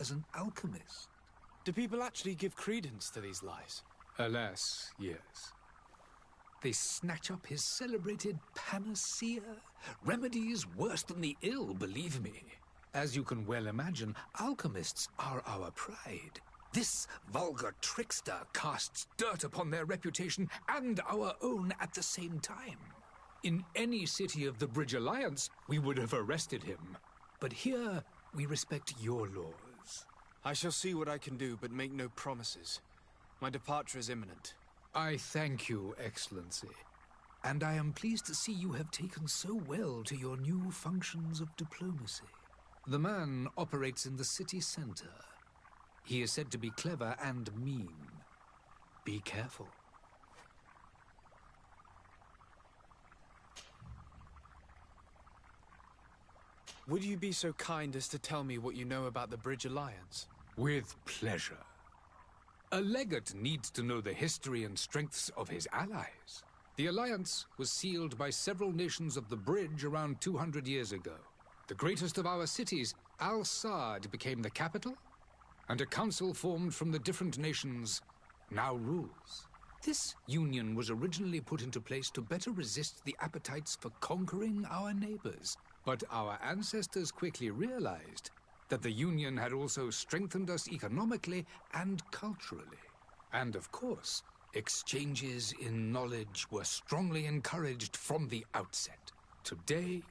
as an alchemist. Do people actually give credence to these lies? Alas, yes. They snatch up his celebrated panacea. Remedies worse than the ill, believe me. As you can well imagine, alchemists are our pride. This vulgar trickster casts dirt upon their reputation and our own at the same time. In any city of the Bridge Alliance, we would have arrested him. But here, we respect your laws. I shall see what I can do, but make no promises. My departure is imminent. I thank you, Excellency. And I am pleased to see you have taken so well to your new functions of diplomacy. The man operates in the city center. He is said to be clever and mean. Be careful. Would you be so kind as to tell me what you know about the Bridge Alliance? With pleasure. A legate needs to know the history and strengths of his allies. The alliance was sealed by several nations of the Bridge around 200 years ago. The greatest of our cities, Al-Saad, became the capital, and a council formed from the different nations now rules. This union was originally put into place to better resist the appetites for conquering our neighbors, but our ancestors quickly realized that the union had also strengthened us economically and culturally. And of course, exchanges in knowledge were strongly encouraged from the outset. Today,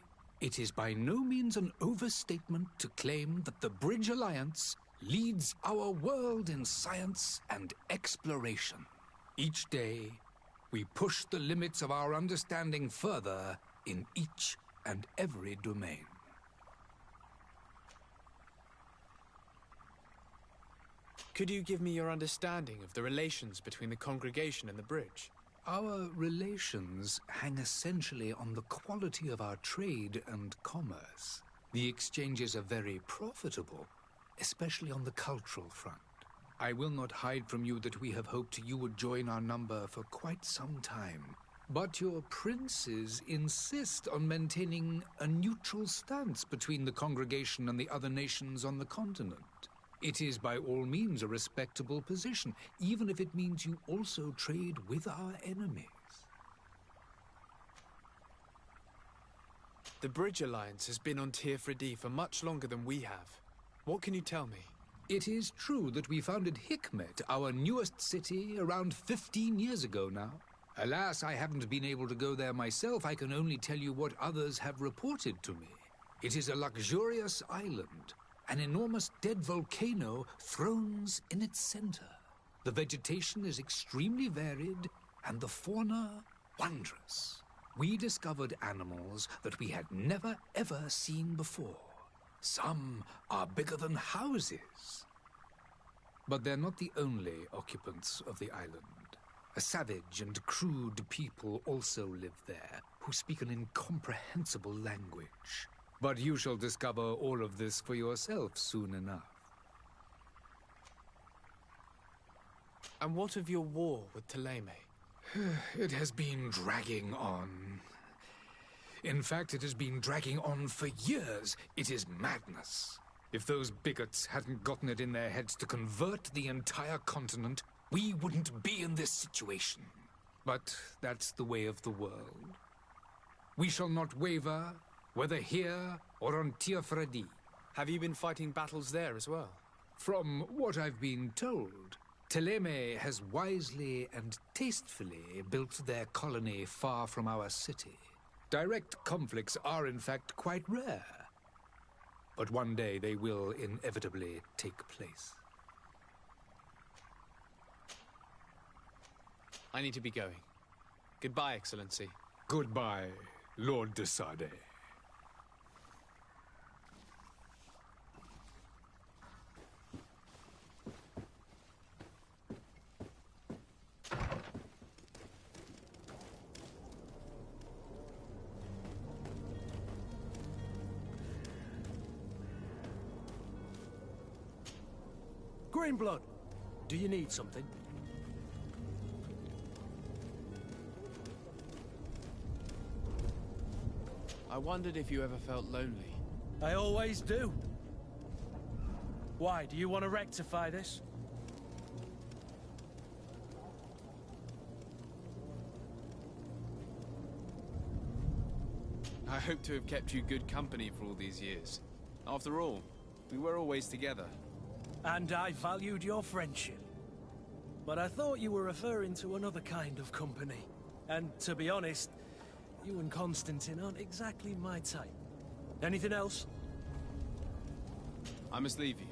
it is by no means an overstatement to claim that the Bridge Alliance leads our world in science and exploration. Each day, we push the limits of our understanding further in each and every domain. Could you give me your understanding of the relations between the congregation and the Bridge? Our relations hang essentially on the quality of our trade and commerce. The exchanges are very profitable, especially on the cultural front. I will not hide from you that we have hoped you would join our number for quite some time. But your princes insist on maintaining a neutral stance between the congregation and the other nations on the continent. It is by all means a respectable position, even if it means you also trade with our enemies. The Bridge Alliance has been on Tirfredi for much longer than we have. What can you tell me? It is true that we founded Hikmet, our newest city, around 15 years ago now. Alas, I haven't been able to go there myself. I can only tell you what others have reported to me. It is a luxurious island. An enormous dead volcano thrones in its center. The vegetation is extremely varied, and the fauna wondrous. We discovered animals that we had never ever seen before. Some are bigger than houses. But they're not the only occupants of the island. A savage and crude people also live there, who speak an incomprehensible language. But you shall discover all of this for yourself soon enough. And what of your war with Thélème? It has been dragging on. In fact, it has been dragging on for years. It is madness. If those bigots hadn't gotten it in their heads to convert the entire continent, we wouldn't be in this situation. But that's the way of the world. We shall not waver, whether here or on Tirfredi. Have you been fighting battles there as well? From what I've been told, Thélème has wisely and tastefully built their colony far from our city. Direct conflicts are in fact quite rare. But one day they will inevitably take place. I need to be going. Goodbye, Excellency. Goodbye, Lord de Sade. Greenblood, do you need something? I wondered if you ever felt lonely. I always do. Why, do you want to rectify this? I hope to have kept you good company for all these years. After all, we were always together. And I valued your friendship. But I thought you were referring to another kind of company. And to be honest, you and Constantine aren't exactly my type. Anything else? I must leave you.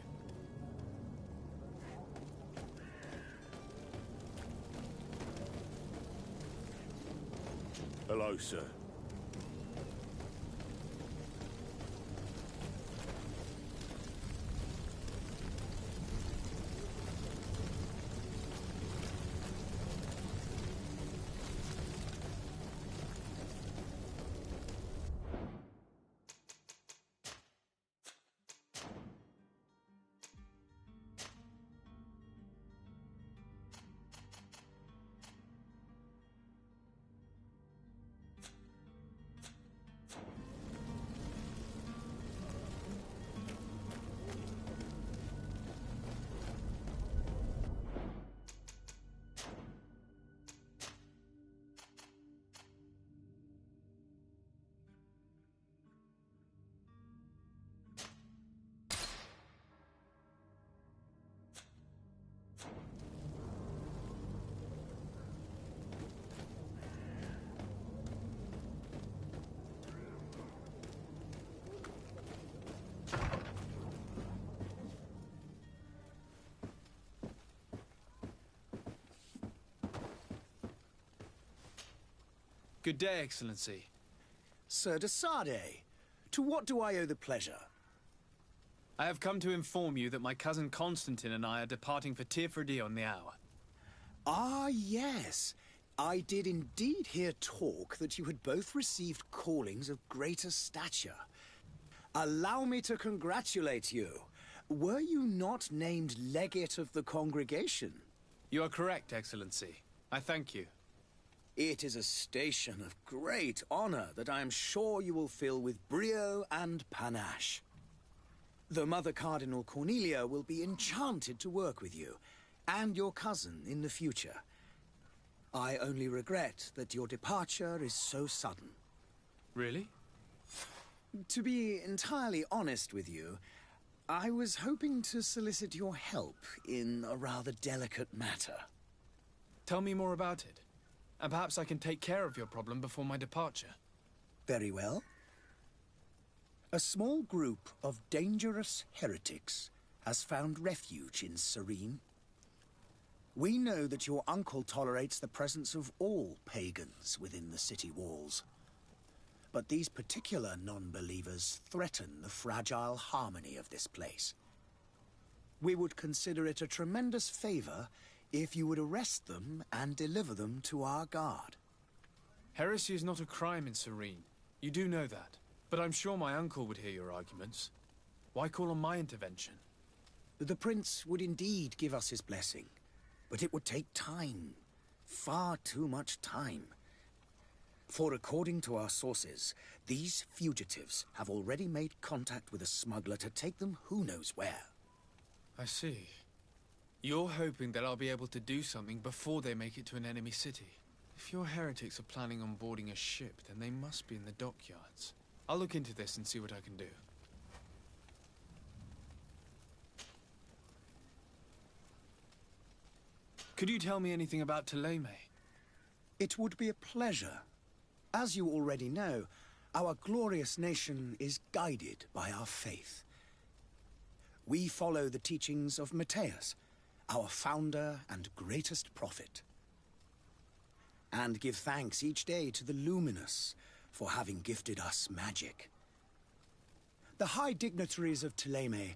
Hello, sir. Good day, Excellency. Sir de Sade, to what do I owe the pleasure? I have come to inform you that my cousin Constantine and I are departing for Tirfredi on the hour. Ah, yes. I did indeed hear talk that you had both received callings of greater stature. Allow me to congratulate you. Were you not named legate of the congregation? You are correct, Excellency. I thank you. It is a station of great honor that I am sure you will fill with brio and panache. The Mother Cardinal Cornelia will be enchanted to work with you, and your cousin in the future. I only regret that your departure is so sudden. Really? To be entirely honest with you, I was hoping to solicit your help in a rather delicate matter. Tell me more about it. And perhaps I can take care of your problem before my departure. Very well. A small group of dangerous heretics has found refuge in Serene. We know that your uncle tolerates the presence of all pagans within the city walls. But these particular non-believers threaten the fragile harmony of this place. We would consider it a tremendous favor if you would arrest them and deliver them to our guard. Heresy is not a crime in Serene. You do know that. But I'm sure my uncle would hear your arguments. Why call on my intervention? The prince would indeed give us his blessing, but it would take time. Far too much time. For according to our sources, these fugitives have already made contact with a smuggler to take them who knows where. I see. You're hoping that I'll be able to do something before they make it to an enemy city. If your heretics are planning on boarding a ship, then they must be in the dockyards. I'll look into this and see what I can do. Could you tell me anything about Thélème? It would be a pleasure. As you already know, our glorious nation is guided by our faith. We follow the teachings of Matthias, our founder and greatest prophet, and give thanks each day to the Luminous for having gifted us magic. The high dignitaries of Thélème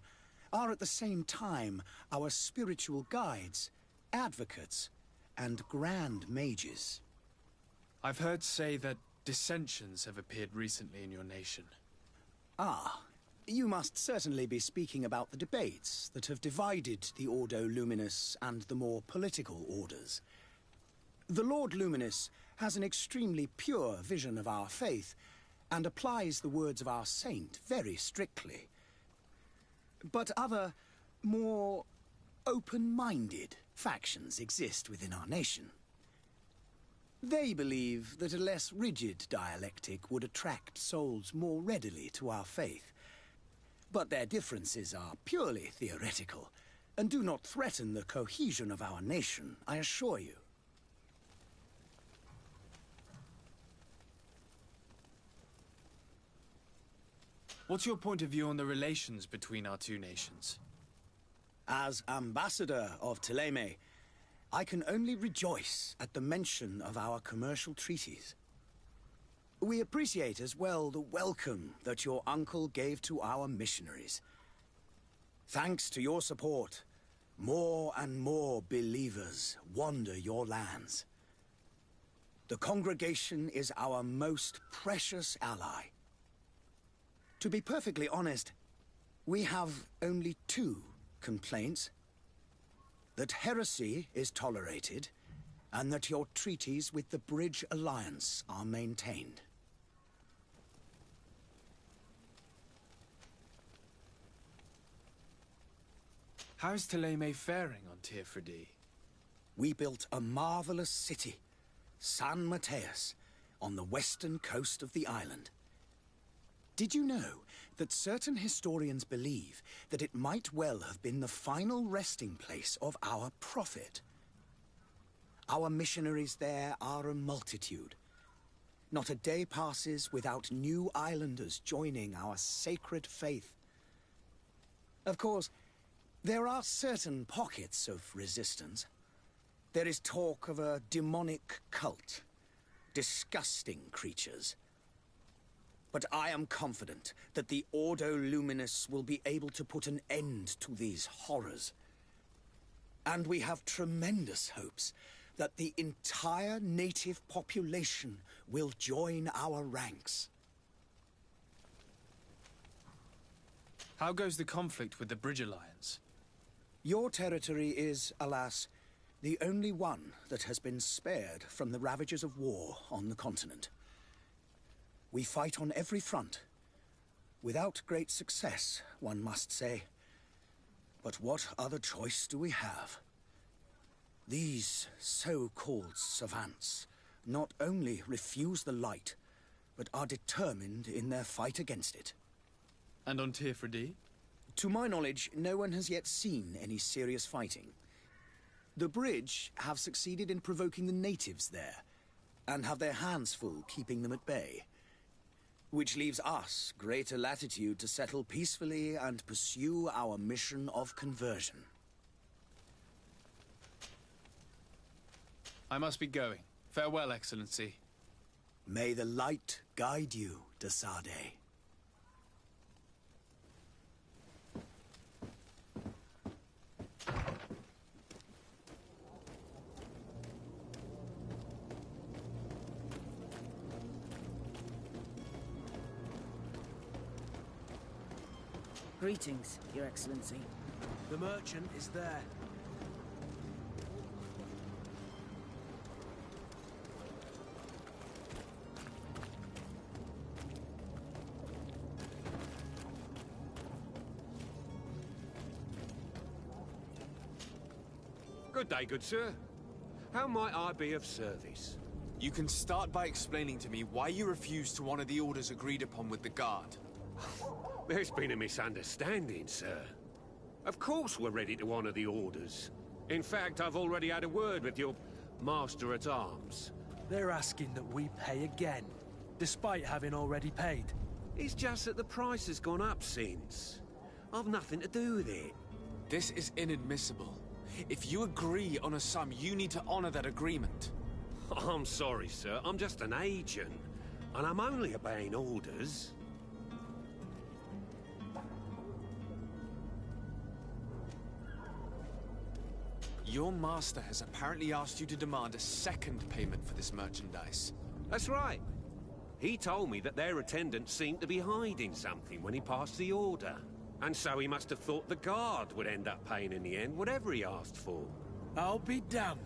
are at the same time our spiritual guides, advocates, and grand mages. I've heard say that dissensions have appeared recently in your nation. Ah, you must certainly be speaking about the debates that have divided the Ordo Luminis and the more political orders. The Lord Luminous has an extremely pure vision of our faith and applies the words of our saint very strictly. But other more open-minded factions exist within our nation. They believe that a less rigid dialectic would attract souls more readily to our faith. But their differences are purely theoretical, and do not threaten the cohesion of our nation, I assure you. What's your point of view on the relations between our two nations? As ambassador of Thélème, I can only rejoice at the mention of our commercial treaties. We appreciate as well the welcome that your uncle gave to our missionaries. Thanks to your support, more and more believers wander your lands. The congregation is our most precious ally. To be perfectly honest, we have only two complaints. That heresy is tolerated, and that your treaties with the Bridge Alliance are maintained. How is Thélème faring on Tirfredi? We built a marvelous city, San Mateus, on the western coast of the island. Did you know that certain historians believe that it might well have been the final resting place of our prophet? Our missionaries there are a multitude. Not a day passes without new islanders joining our sacred faith. Of course, there are certain pockets of resistance. There is talk of a demonic cult, disgusting creatures. But I am confident that the Ordo Luminous will be able to put an end to these horrors. And we have tremendous hopes that the entire native population will join our ranks. How goes the conflict with the Bridge Alliance? Your territory is, alas, the only one that has been spared from the ravages of war on the continent. We fight on every front. Without great success, one must say. But what other choice do we have? These so-called savants not only refuse the light, but are determined in their fight against it. And on Tirfredi? To my knowledge, no one has yet seen any serious fighting. The Bridge have succeeded in provoking the natives there, and have their hands full keeping them at bay. Which leaves us greater latitude to settle peacefully and pursue our mission of conversion. I must be going. Farewell, Excellency. May the light guide you, de Sade. Greetings, Your Excellency. The merchant is there. Good day, good sir. How might I be of service? You can start by explaining to me why you refuse to honor the orders agreed upon with the Guard. There's been a misunderstanding, sir. Of course we're ready to honor the orders. In fact, I've already had a word with your Master-at-Arms. They're asking that we pay again, despite having already paid. It's just that the price has gone up since. I've nothing to do with it. This is inadmissible. If you agree on a sum, you need to honor that agreement. I'm sorry, sir. I'm just an agent. And I'm only obeying orders. Your master has apparently asked you to demand a second payment for this merchandise. That's right. He told me that their attendants seemed to be hiding something when he passed the order. And so he must have thought the Guard would end up paying in the end, whatever he asked for. I'll be damned.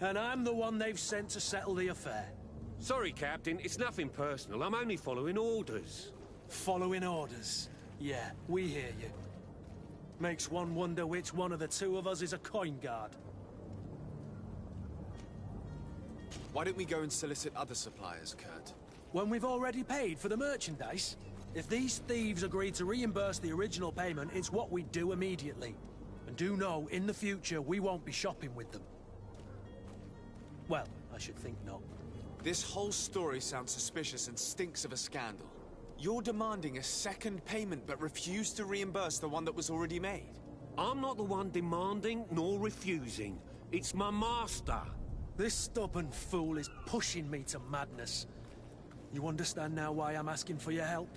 And I'm the one they've sent to settle the affair. Sorry, Captain, it's nothing personal. I'm only following orders. Following orders. Yeah, we hear you. Makes one wonder which one of the two of us is a coin guard. Why don't we go and solicit other suppliers, Kurt? When we've already paid for the merchandise? If these thieves agree to reimburse the original payment, it's what we do immediately. And do know, in the future, we won't be shopping with them. Well, I should think not. This whole story sounds suspicious and stinks of a scandal. You're demanding a second payment but refuse to reimburse the one that was already made. I'm not the one demanding nor refusing. It's my master. This stubborn fool is pushing me to madness. You understand now why I'm asking for your help?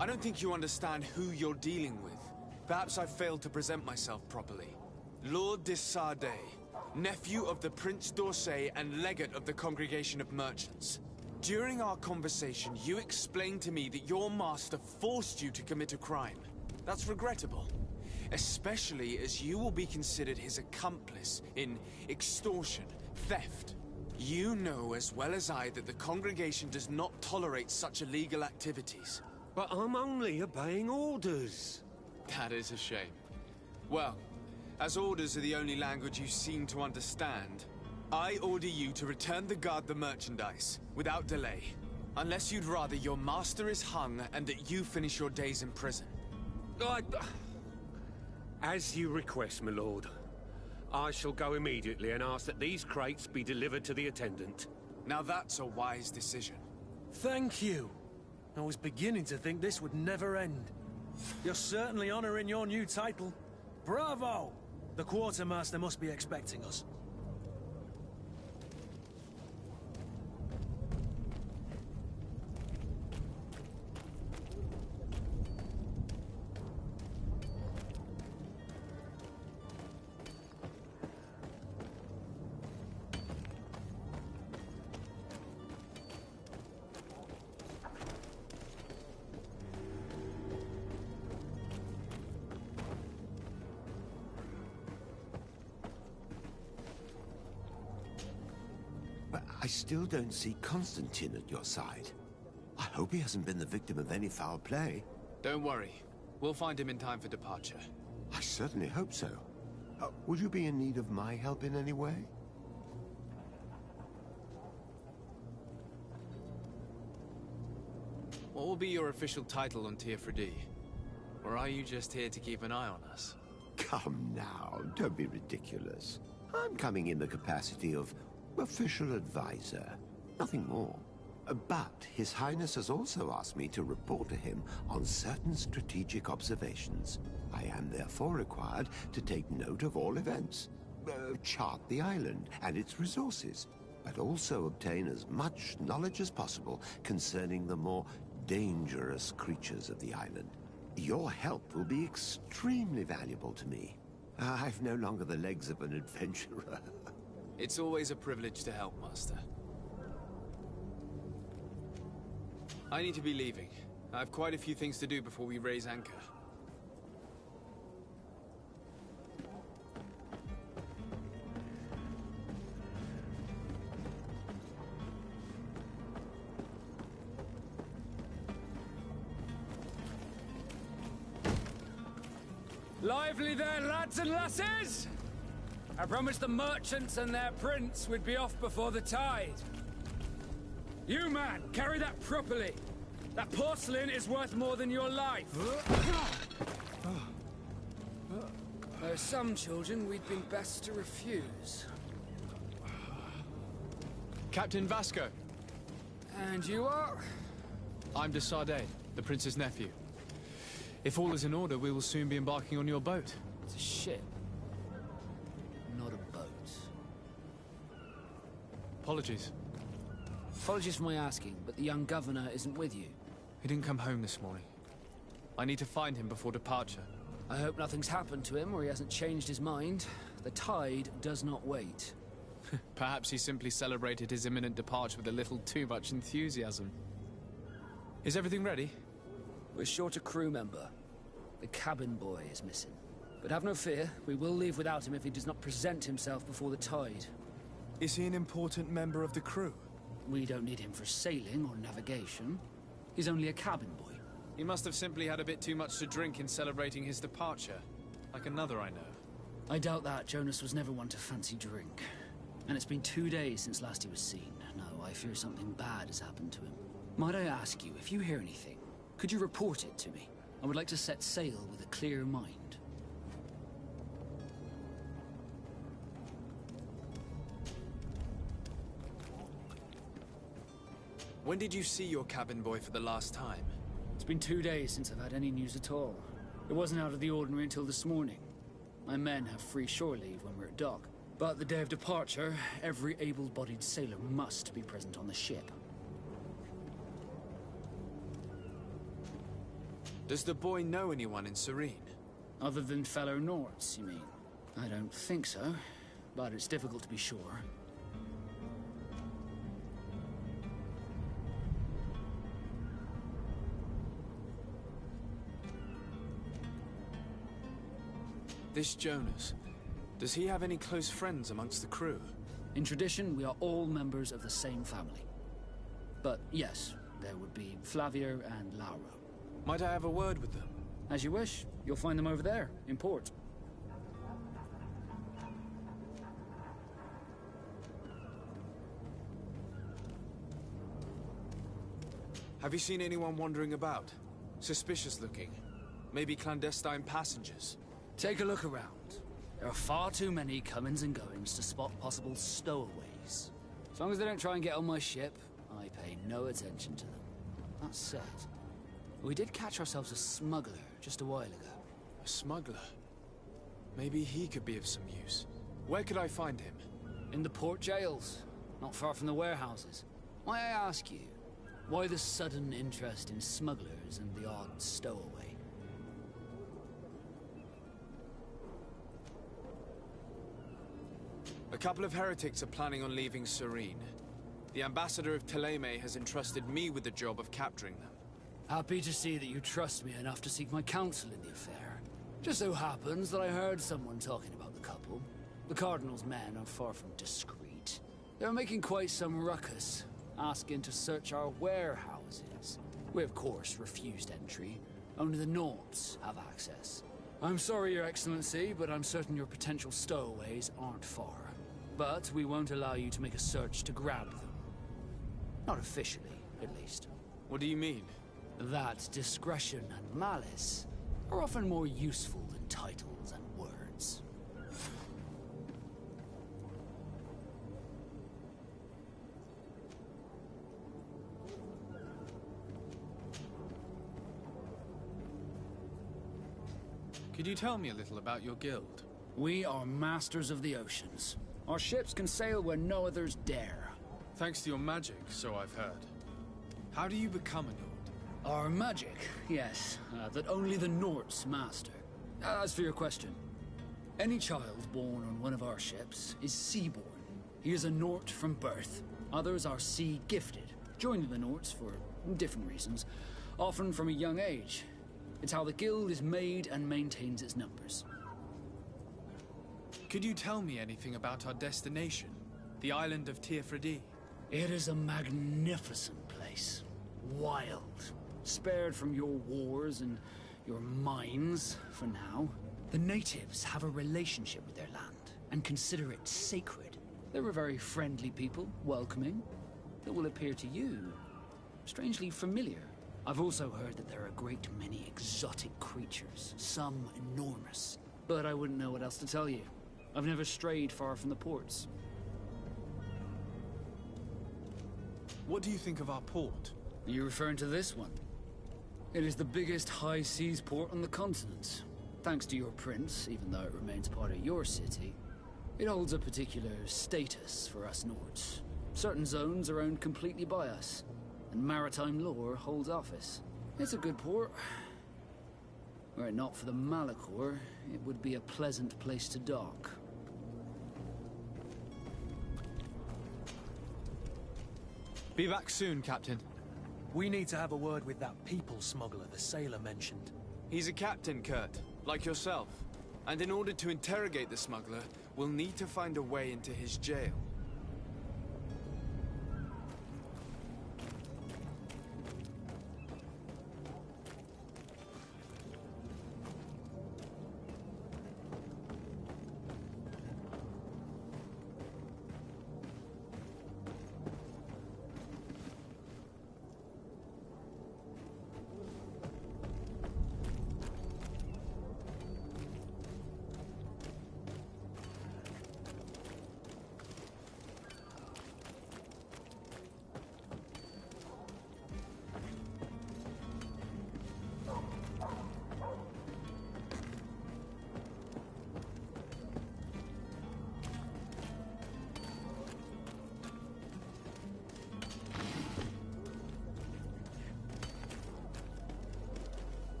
I don't think you understand who you're dealing with. Perhaps I failed to present myself properly. Lord de Sardet, nephew of the Prince d'Orsay and legate of the Congregation of Merchants. During our conversation, you explained to me that your master forced you to commit a crime. That's regrettable, especially as you will be considered his accomplice in extortion, theft. You know as well as I that the Congregation does not tolerate such illegal activities. But I'm only obeying orders. That is a shame. Well, as orders are the only language you seem to understand, I order you to return the guard the merchandise, without delay. Unless you'd rather your master is hung and that you finish your days in prison. As you request, my lord. I shall go immediately and ask that these crates be delivered to the attendant. Now that's a wise decision. Thank you. I was beginning to think this would never end. You're certainly honoring your new title. Bravo! The quartermaster must be expecting us. But I still don't see Constantine at your side. I hope he hasn't been the victim of any foul play. Don't worry. We'll find him in time for departure. I certainly hope so. Would you be in need of my help in any way? What will be your official title on Teofredi? Or are you just here to keep an eye on us? Come now, don't be ridiculous. I'm coming in the capacity of official advisor, nothing more. But His Highness has also asked me to report to him on certain strategic observations. I am therefore required to take note of all events, chart the island and its resources, but also obtain as much knowledge as possible concerning the more dangerous creatures of the island. Your help will be extremely valuable to me. I've no longer the legs of an adventurer. It's always a privilege to help, Master. I need to be leaving. I have quite a few things to do before we raise anchor. Lively there, lads and lasses! I promised the merchants and their prince we'd be off before the tide. You, man, carry that properly. That porcelain is worth more than your life. There are some children we'd been best to refuse. Captain Vasco. And you are? I'm de Sardet, the prince's nephew. If all is in order, we will soon be embarking on your boat. It's a ship, not a boat. Apologies. Apologies for my asking, but the young governor isn't with you. He didn't come home this morning. I need to find him before departure. I hope nothing's happened to him or he hasn't changed his mind. The tide does not wait. Perhaps he simply celebrated his imminent departure with a little too much enthusiasm. Is everything ready? We're short a crew member. The cabin boy is missing. But have no fear, we will leave without him if he does not present himself before the tide. Is he an important member of the crew? We don't need him for sailing or navigation. He's only a cabin boy. He must have simply had a bit too much to drink in celebrating his departure. Like another I know. I doubt that. Jonas was never one to fancy drink. And it's been 2 days since last he was seen. No, I fear something bad has happened to him. Might I ask you, if you hear anything, could you report it to me? I would like to set sail with a clear mind. When did you see your cabin boy for the last time? It's been 2 days since I've had any news at all. It wasn't out of the ordinary until this morning. My men have free shore leave when we're at dock. But the day of departure, every able-bodied sailor must be present on the ship. Does the boy know anyone in Serene? Other than fellow Nords, you mean? I don't think so, but it's difficult to be sure. This Jonas, does he have any close friends amongst the crew? In tradition, we are all members of the same family. But yes, there would be Flavia and Lauro. Might I have a word with them? As you wish. You'll find them over there, in port. Have you seen anyone wandering about? Suspicious looking? Maybe clandestine passengers? Take a look around. There are far too many comings and goings to spot possible stowaways. As long as they don't try and get on my ship, I pay no attention to them. That said, we did catch ourselves a smuggler just a while ago. A smuggler? Maybe he could be of some use. Where could I find him? In the port jails, not far from the warehouses. May I ask you, why the sudden interest in smugglers and the odd stowaway? A couple of heretics are planning on leaving Serene. The ambassador of Thélème has entrusted me with the job of capturing them. Happy to see that you trust me enough to seek my counsel in the affair. Just so happens that I heard someone talking about the couple. The Cardinal's men are far from discreet. They're making quite some ruckus, asking to search our warehouses. We of course refused entry. Only the Nords have access. I'm sorry, Your Excellency, but I'm certain your potential stowaways aren't far. But we won't allow you to make a search to grab them. Not officially, at least. What do you mean? That discretion and malice are often more useful than titles and words. Could you tell me a little about your guild? We are masters of the oceans. Our ships can sail where no others dare. Thanks to your magic, so I've heard. How do you become a Nord? Our magic, yes, that only the Nords master. As for your question, any child born on one of our ships is seaborn. He is a Nord from birth. Others are sea-gifted, joining the Nords for different reasons, often from a young age. It's how the guild is made and maintains its numbers. Could you tell me anything about our destination? The island of Tirfredi? It is a magnificent place. Wild. Spared from your wars and your mines, for now. The natives have a relationship with their land, and consider it sacred. They're a very friendly people, welcoming, that will appear to you strangely familiar. I've also heard that there are a great many exotic creatures, some enormous. But I wouldn't know what else to tell you. I've never strayed far from the ports. What do you think of our port? Are you referring to this one? It is the biggest high seas port on the continent. Thanks to your prince, even though it remains part of your city, it holds a particular status for us Nords. Certain zones are owned completely by us, and maritime law holds office. It's a good port. Were it not for the Malachor, it would be a pleasant place to dock. Be back soon, Captain. We need to have a word with that people smuggler the sailor mentioned. He's a captain, Kurt, like yourself. And in order to interrogate the smuggler, we'll need to find a way into his jail.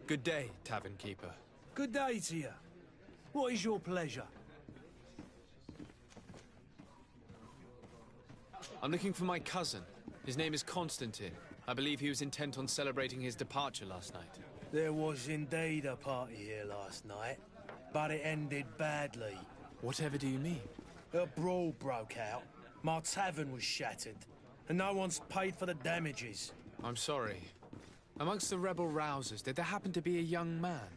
Good day, tavern keeper. Good day to you. What is your pleasure? I'm looking for my cousin. His name is Constantine. I believe he was intent on celebrating his departure last night. There was indeed a party here last night, but it ended badly. Whatever do you mean? A brawl broke out. My tavern was shattered, and no one's paid for the damages. I'm sorry. Amongst the rebel rousers, did there happen to be a young man?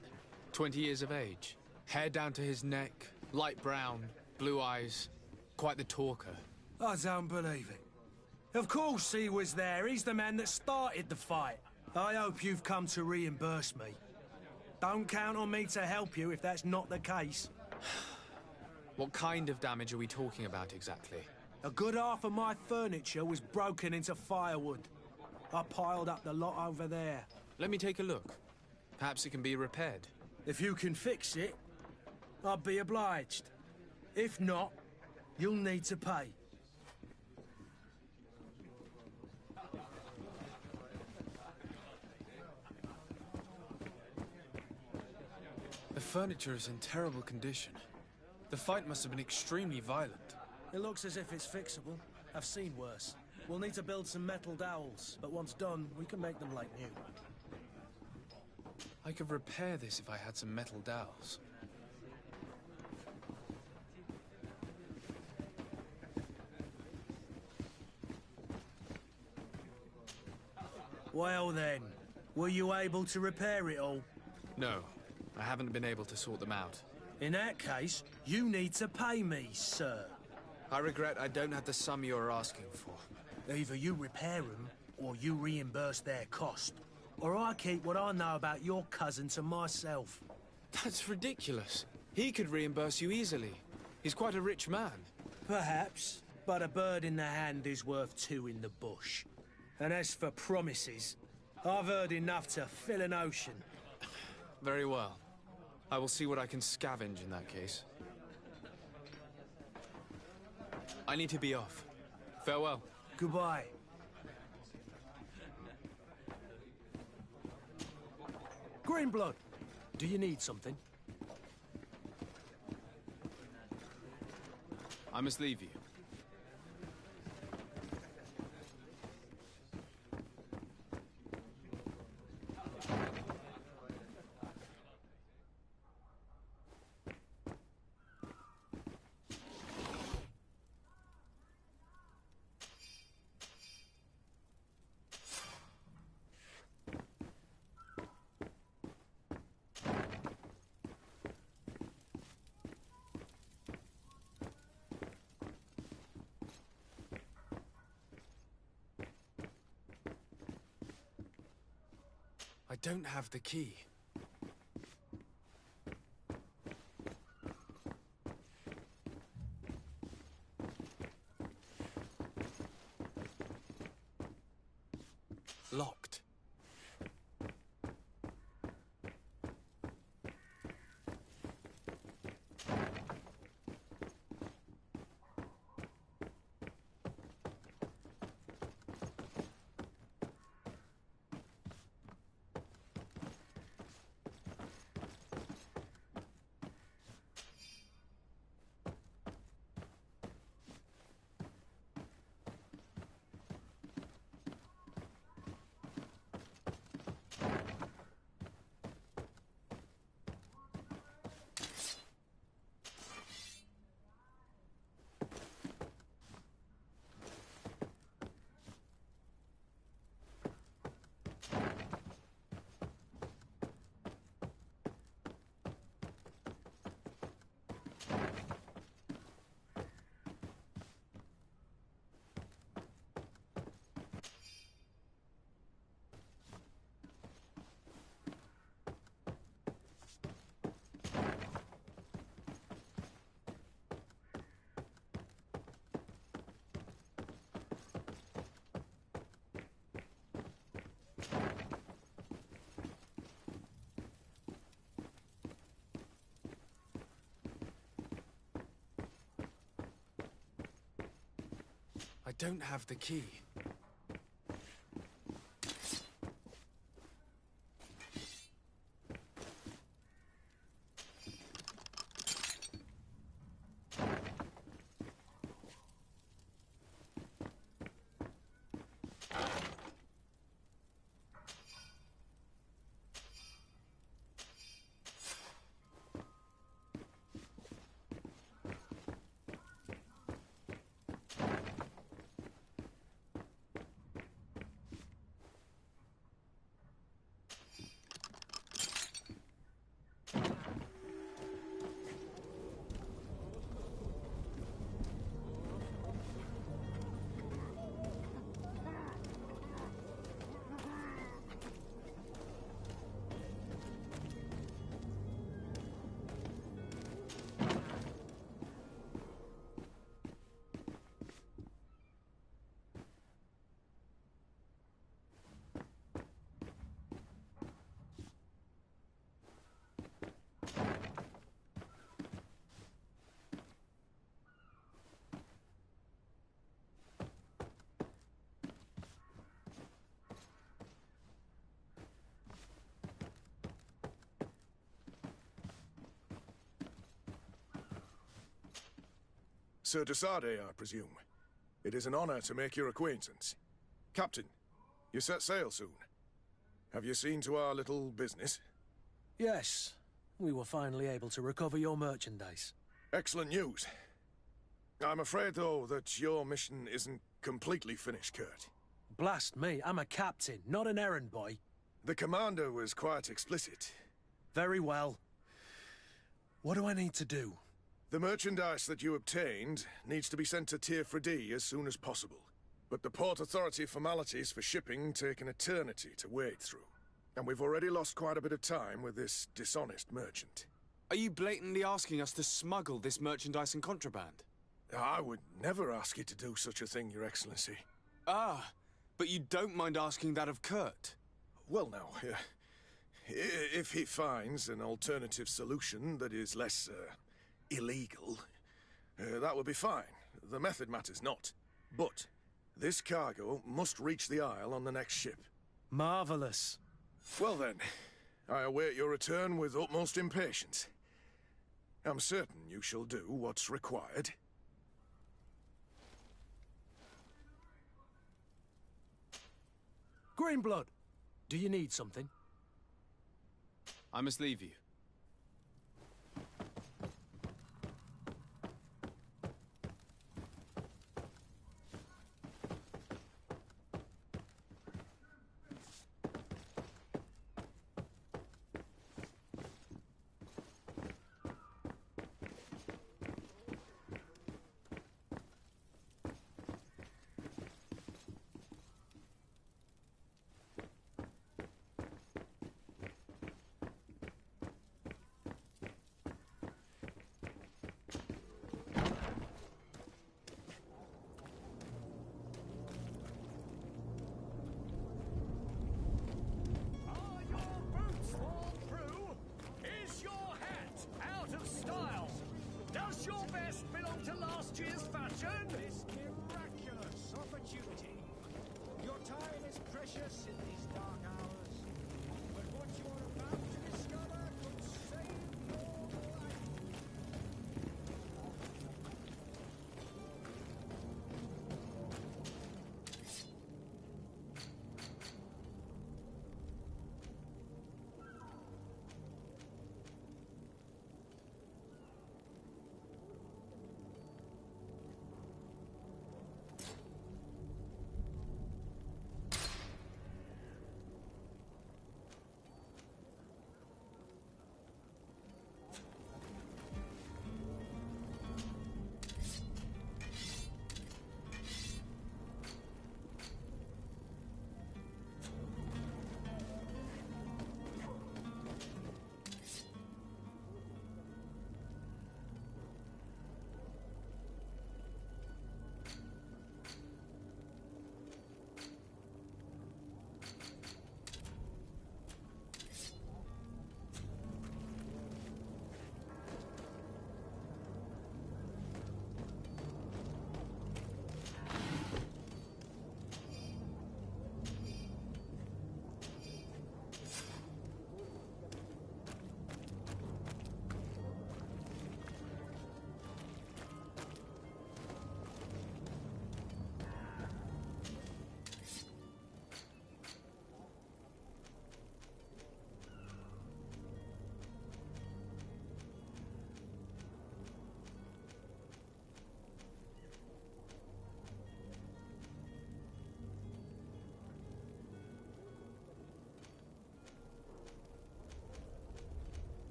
20 years of age. Hair down to his neck, light brown, blue eyes. Quite the talker. I don't believe it. Of course he was there. He's the man that started the fight. I hope you've come to reimburse me. Don't count on me to help you if that's not the case. What kind of damage are we talking about exactly? A good half of my furniture was broken into firewood. I piled up the lot over there. Let me take a look. Perhaps it can be repaired. If you can fix it, I'd be obliged. If not, you'll need to pay. The furniture is in terrible condition. The fight must have been extremely violent. It looks as if it's fixable. I've seen worse. We'll need to build some metal dowels, but once done, we can make them like new. I could repair this if I had some metal dowels. Well then, were you able to repair it all? No, I haven't been able to sort them out. In that case, you need to pay me, sir. I regret I don't have the sum you're asking for. Either you repair them, or you reimburse their cost. Or I keep what I know about your cousin to myself. That's ridiculous. He could reimburse you easily. He's quite a rich man. Perhaps, but a bird in the hand is worth two in the bush. And as for promises, I've heard enough to fill an ocean. Very well. I will see what I can scavenge in that case. I need to be off. Farewell. Goodbye. Greenblood, do you need something? I must leave you. I don't have the key. Locked. I don't have the key. Sir Desade, I presume. It is an honor to make your acquaintance. Captain, you set sail soon. Have you seen to our little business? Yes. We were finally able to recover your merchandise. Excellent news. I'm afraid, though, that your mission isn't completely finished, Kurt. Blast me, I'm a captain, not an errand boy. The commander was quite explicit. Very well. What do I need to do? The merchandise that you obtained needs to be sent to Tier D as soon as possible. But the Port Authority formalities for shipping take an eternity to wade through. And we've already lost quite a bit of time with this dishonest merchant. Are you blatantly asking us to smuggle this merchandise and contraband? I would never ask you to do such a thing, Your Excellency. Ah, but you don't mind asking that of Kurt? Well, now, if he finds an alternative solution that is less, illegal, that would be fine. The method matters not. But this cargo must reach the Isle on the next ship. Marvelous. Well then, I await your return with utmost impatience. I'm certain you shall do what's required. Greenblood, do you need something? I must leave you.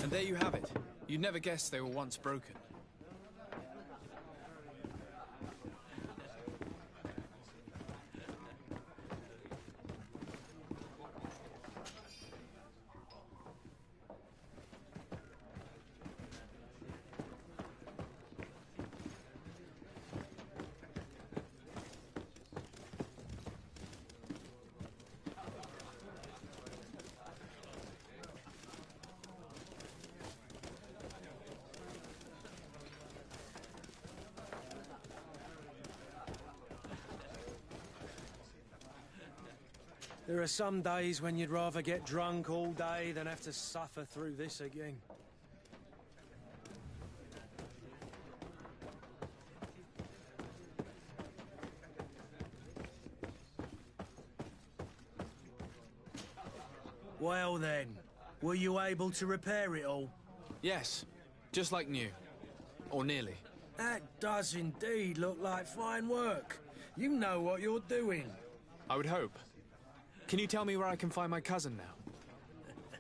And there you have it. You'd never guess they were once broken. There are some days when you'd rather get drunk all day than have to suffer through this again. Well then, were you able to repair it all? Yes, just like new. Or nearly. That does indeed look like fine work. You know what you're doing. I would hope. Can you tell me where I can find my cousin now?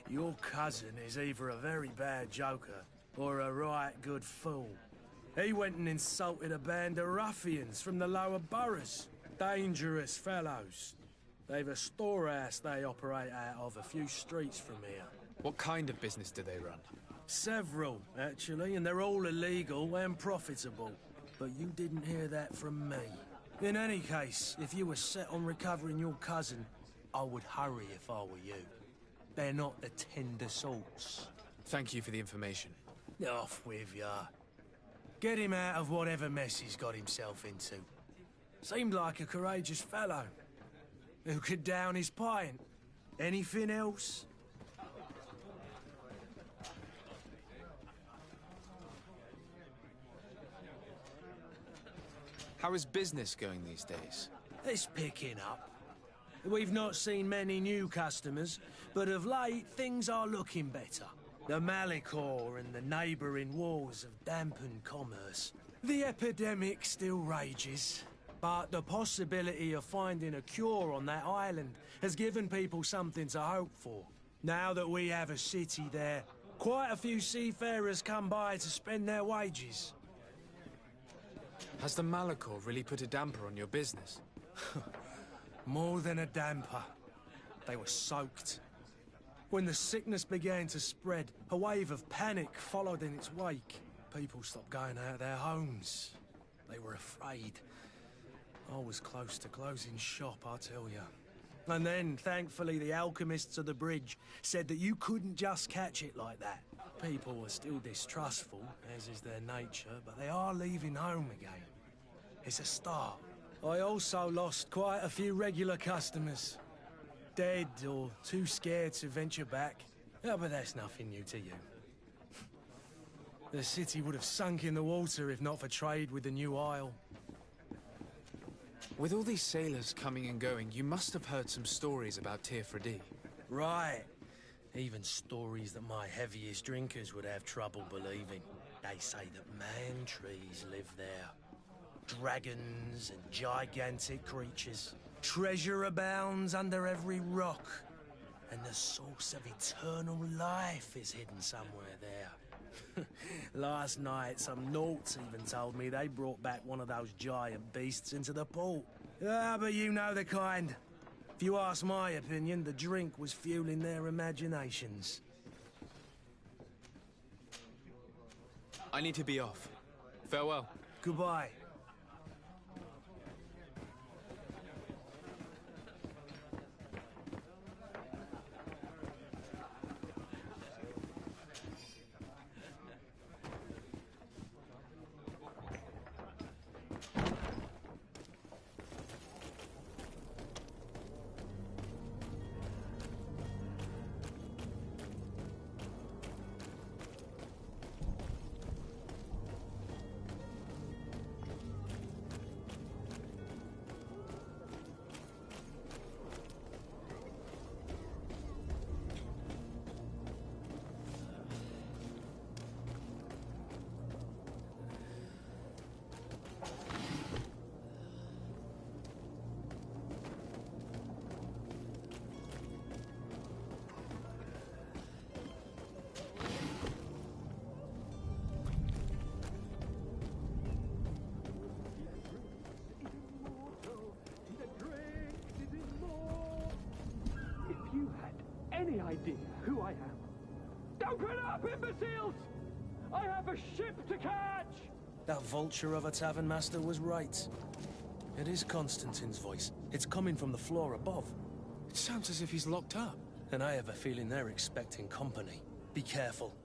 Your cousin is either a very bad joker, or a right good fool. He went and insulted a band of ruffians from the lower boroughs. Dangerous fellows. They've a storehouse they operate out of a few streets from here. What kind of business do they run? Several, actually, and they're all illegal and profitable. But you didn't hear that from me. In any case, if you were set on recovering your cousin, I would hurry if I were you. They're not the tender sorts. Thank you for the information. Off with ya. Get him out of whatever mess he's got himself into. Seemed like a courageous fellow. Who could down his pint? Anything else? How is business going these days? It's picking up. We've not seen many new customers, but of late things are looking better. The Malicor and the neighbouring wars have dampened commerce. The epidemic still rages, but the possibility of finding a cure on that island has given people something to hope for. Now that we have a city there, quite a few seafarers come by to spend their wages. Has the Malicor really put a damper on your business? More than a damper. They were soaked. When the sickness began to spread, a wave of panic followed in its wake. People stopped going out of their homes. They were afraid. I was close to closing shop, I tell you. And then, thankfully, the alchemists of the bridge said that you couldn't just catch it like that. People were still distrustful, as is their nature, but they are leaving home again. It's a start. I also lost quite a few regular customers. Dead or too scared to venture back. Yeah, but that's nothing new to you. The city would have sunk in the water if not for trade with the new isle. With all these sailors coming and going, you must have heard some stories about Tirfredi. Right. Even stories that my heaviest drinkers would have trouble believing. They say that man-trees live there. Dragons and gigantic creatures. Treasure abounds under every rock. And the source of eternal life is hidden somewhere there. Last night, some Nauts even told me they brought back one of those giant beasts into the port. Ah, but you know the kind. If you ask my opinion, the drink was fueling their imaginations. I need to be off. Farewell. Goodbye. Any idea who I am? Open up, imbeciles! I have a ship to catch! That vulture of a tavern master was right. It is Constantine's voice. It's coming from the floor above. It sounds as if he's locked up. And I have a feeling they're expecting company. Be careful.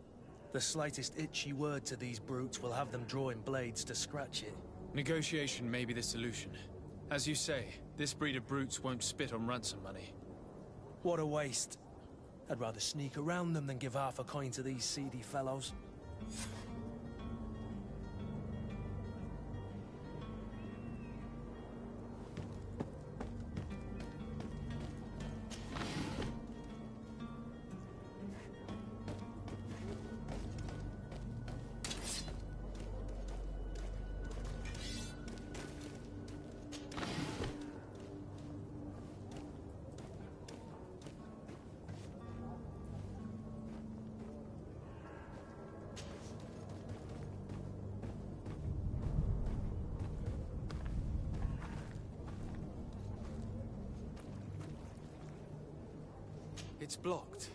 The slightest itchy word to these brutes will have them drawing blades to scratch it. Negotiation may be the solution. As you say, this breed of brutes won't spit on ransom money. What a waste. I'd rather sneak around them than give half a coin to these seedy fellows. It's blocked.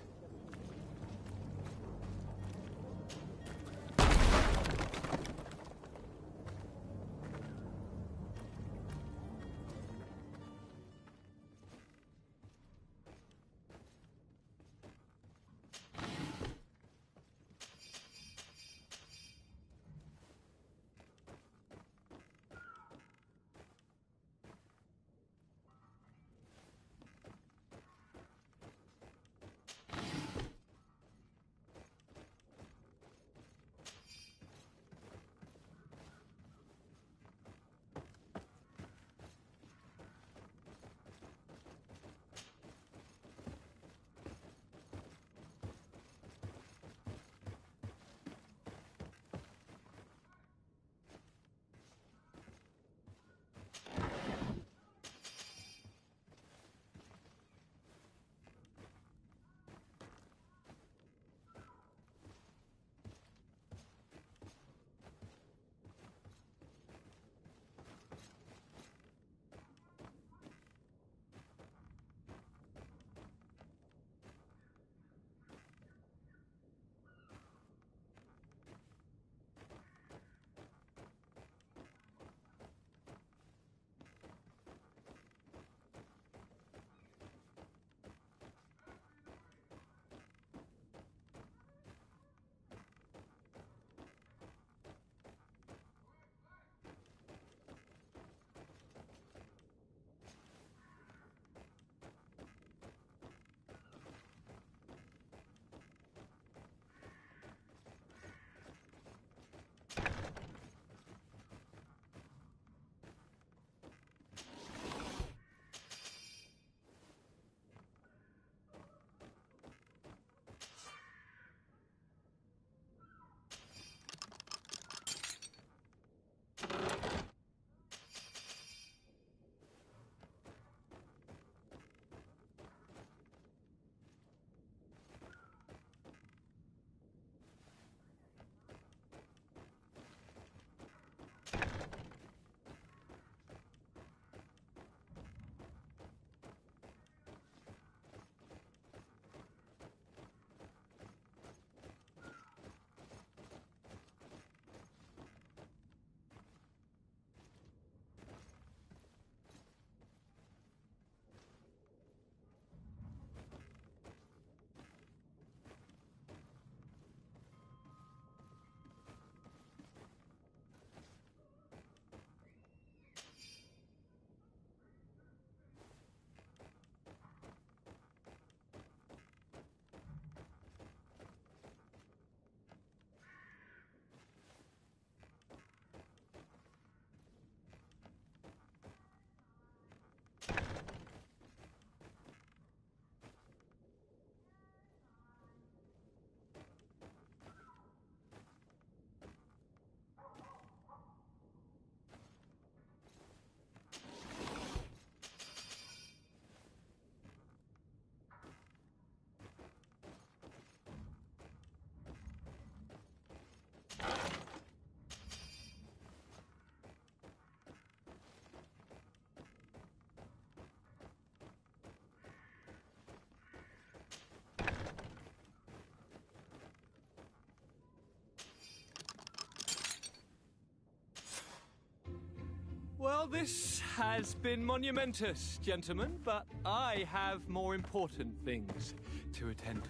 Well, this has been monumentous, gentlemen, but I have more important things to attend to.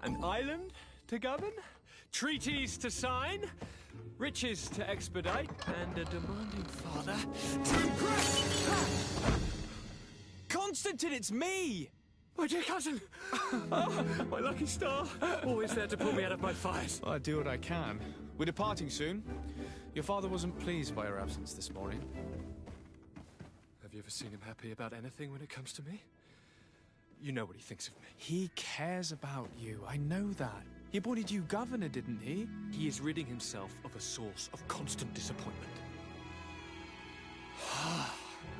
An island to govern, treaties to sign, riches to expedite, and a demanding father to impress. Constantine, it's me! My dear cousin! Oh, my lucky star! Always there to pull me out of my fires. I do what I can. We're departing soon. Your father wasn't pleased by your absence this morning. Have you ever seen him happy about anything when it comes to me? You know what he thinks of me. He cares about you. I know that. He appointed you governor, didn't he? He is ridding himself of a source of constant disappointment.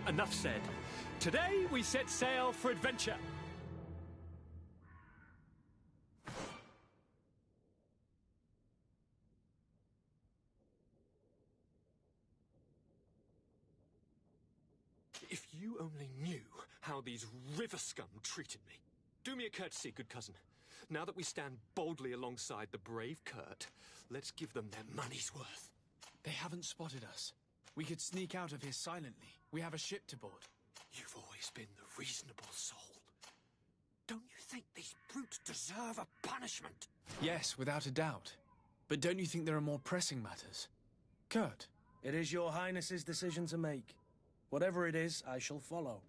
Enough said. Today we set sail for adventure. If you only knew how these river scum treated me. Do me a courtesy, good cousin. Now that we stand boldly alongside the brave Kurt, let's give them their money's worth. They haven't spotted us. We could sneak out of here silently. We have a ship to board. You've always been the reasonable soul. Don't you think these brutes deserve a punishment? Yes, without a doubt. But don't you think there are more pressing matters? Kurt. It is your Highness's decision to make. Whatever it is, I shall follow.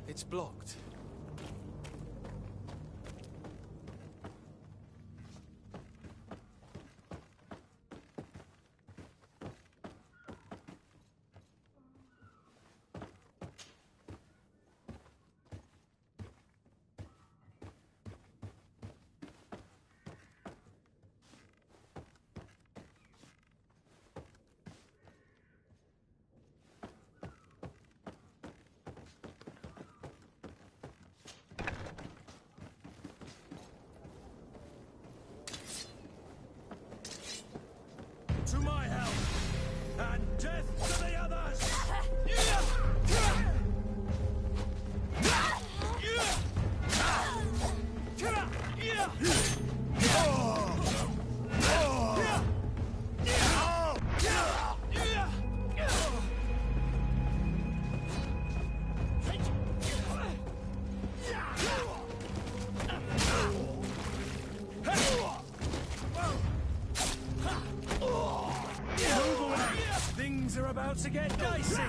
It's blocked. To my help! And death to the others! Things are about to get dicey!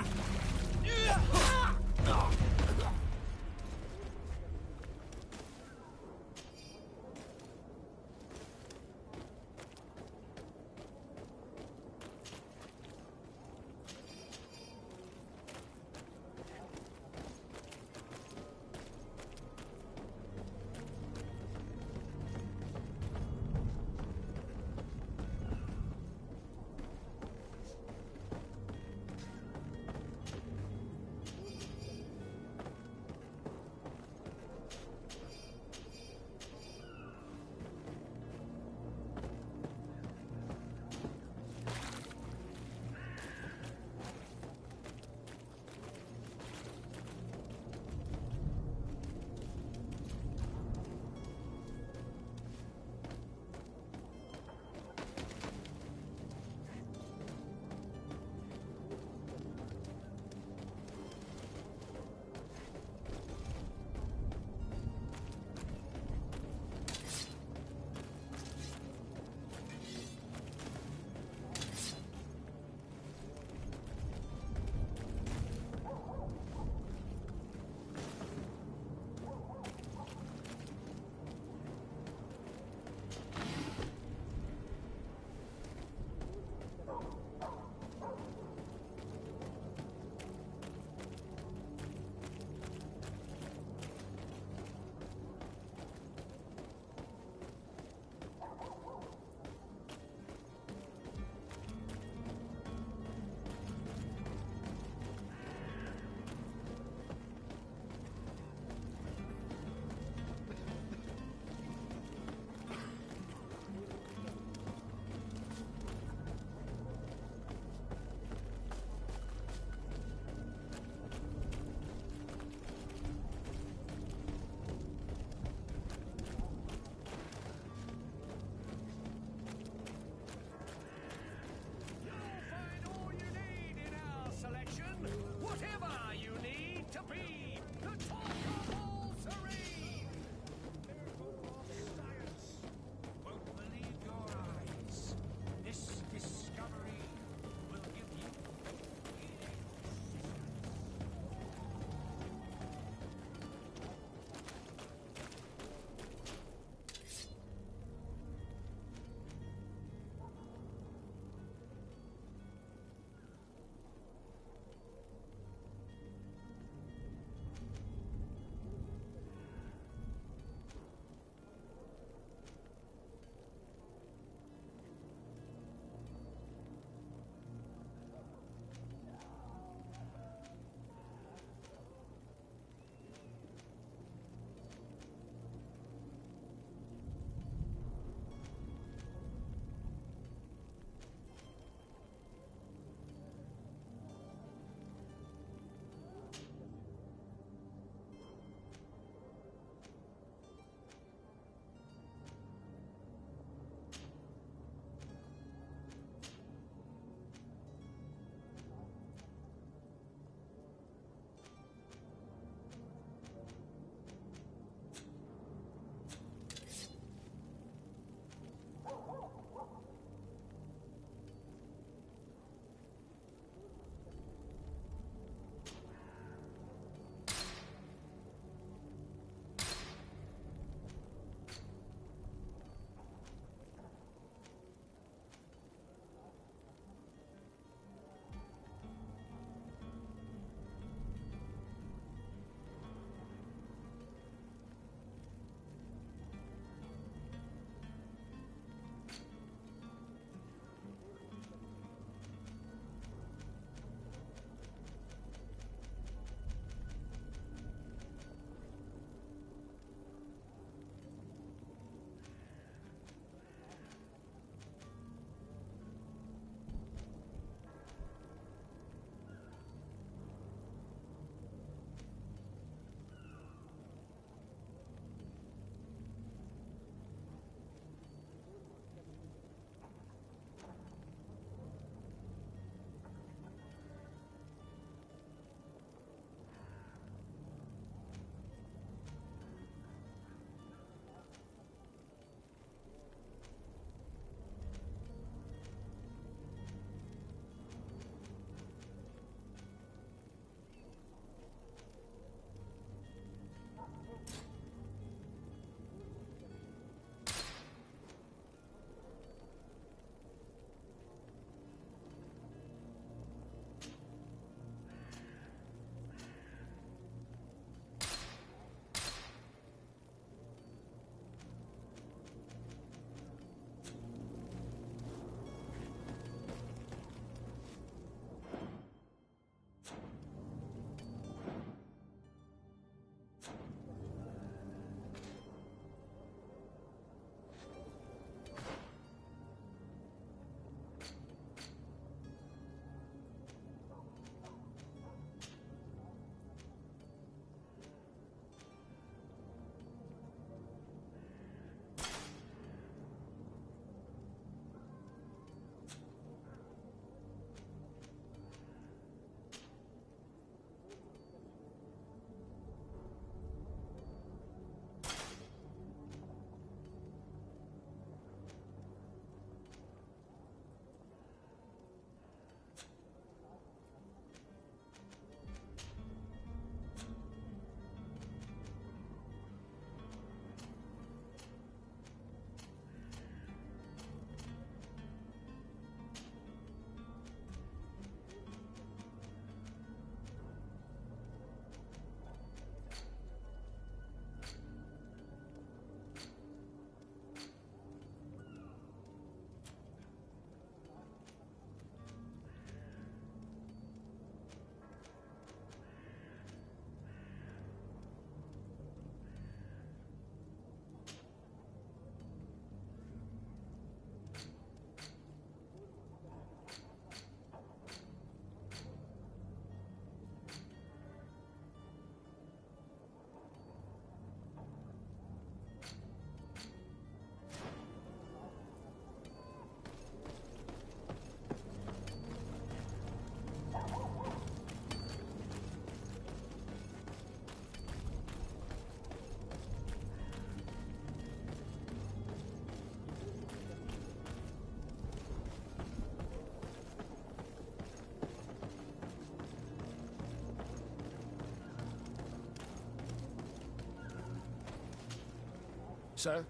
Sir?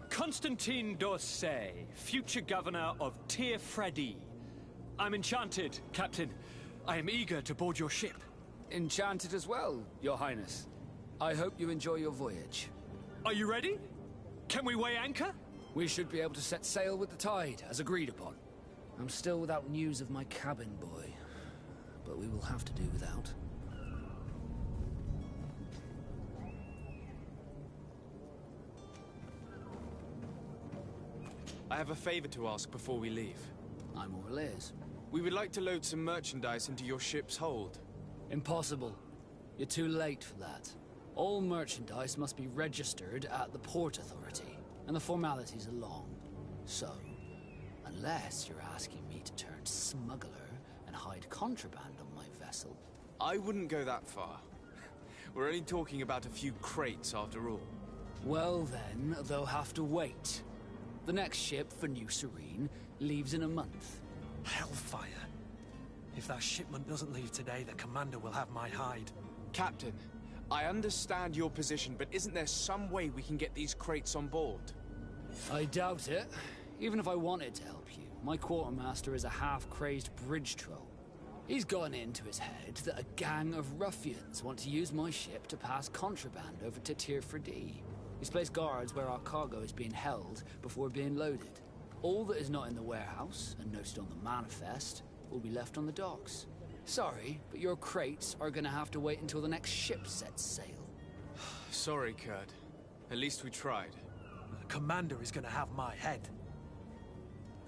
Constantine d'Orsay, future governor of Tir Fredi. I'm enchanted, Captain. I am eager to board your ship. Enchanted as well, Your Highness. I hope you enjoy your voyage. Are you ready? Can we weigh anchor? We should be able to set sail with the tide, as agreed upon. I'm still without news of my cabin boy, but we will have to do without. I have a favor to ask before we leave. I'm all ears. We would like to load some merchandise into your ship's hold. Impossible. You're too late for that. All merchandise must be registered at the Port Authority, and the formalities are long. So, unless you're asking me to turn smuggler and hide contraband on my vessel... I wouldn't go that far. We're only talking about a few crates after all. Well then, they'll have to wait. The next ship for New Serene leaves in a month. Hellfire. If that shipment doesn't leave today, the commander will have my hide. Captain, I understand your position, but isn't there some way we can get these crates on board? I doubt it. Even if I wanted to help you, my quartermaster is a half-crazed bridge troll. He's gotten into his head that a gang of ruffians want to use my ship to pass contraband over to Tir Fredi. He's placed guards where our cargo is being held before being loaded. All that is not in the warehouse, and noted on the manifest, will be left on the docks. Sorry, but your crates are gonna have to wait until the next ship sets sail. Sorry, Kurt. At least we tried. The commander is gonna have my head.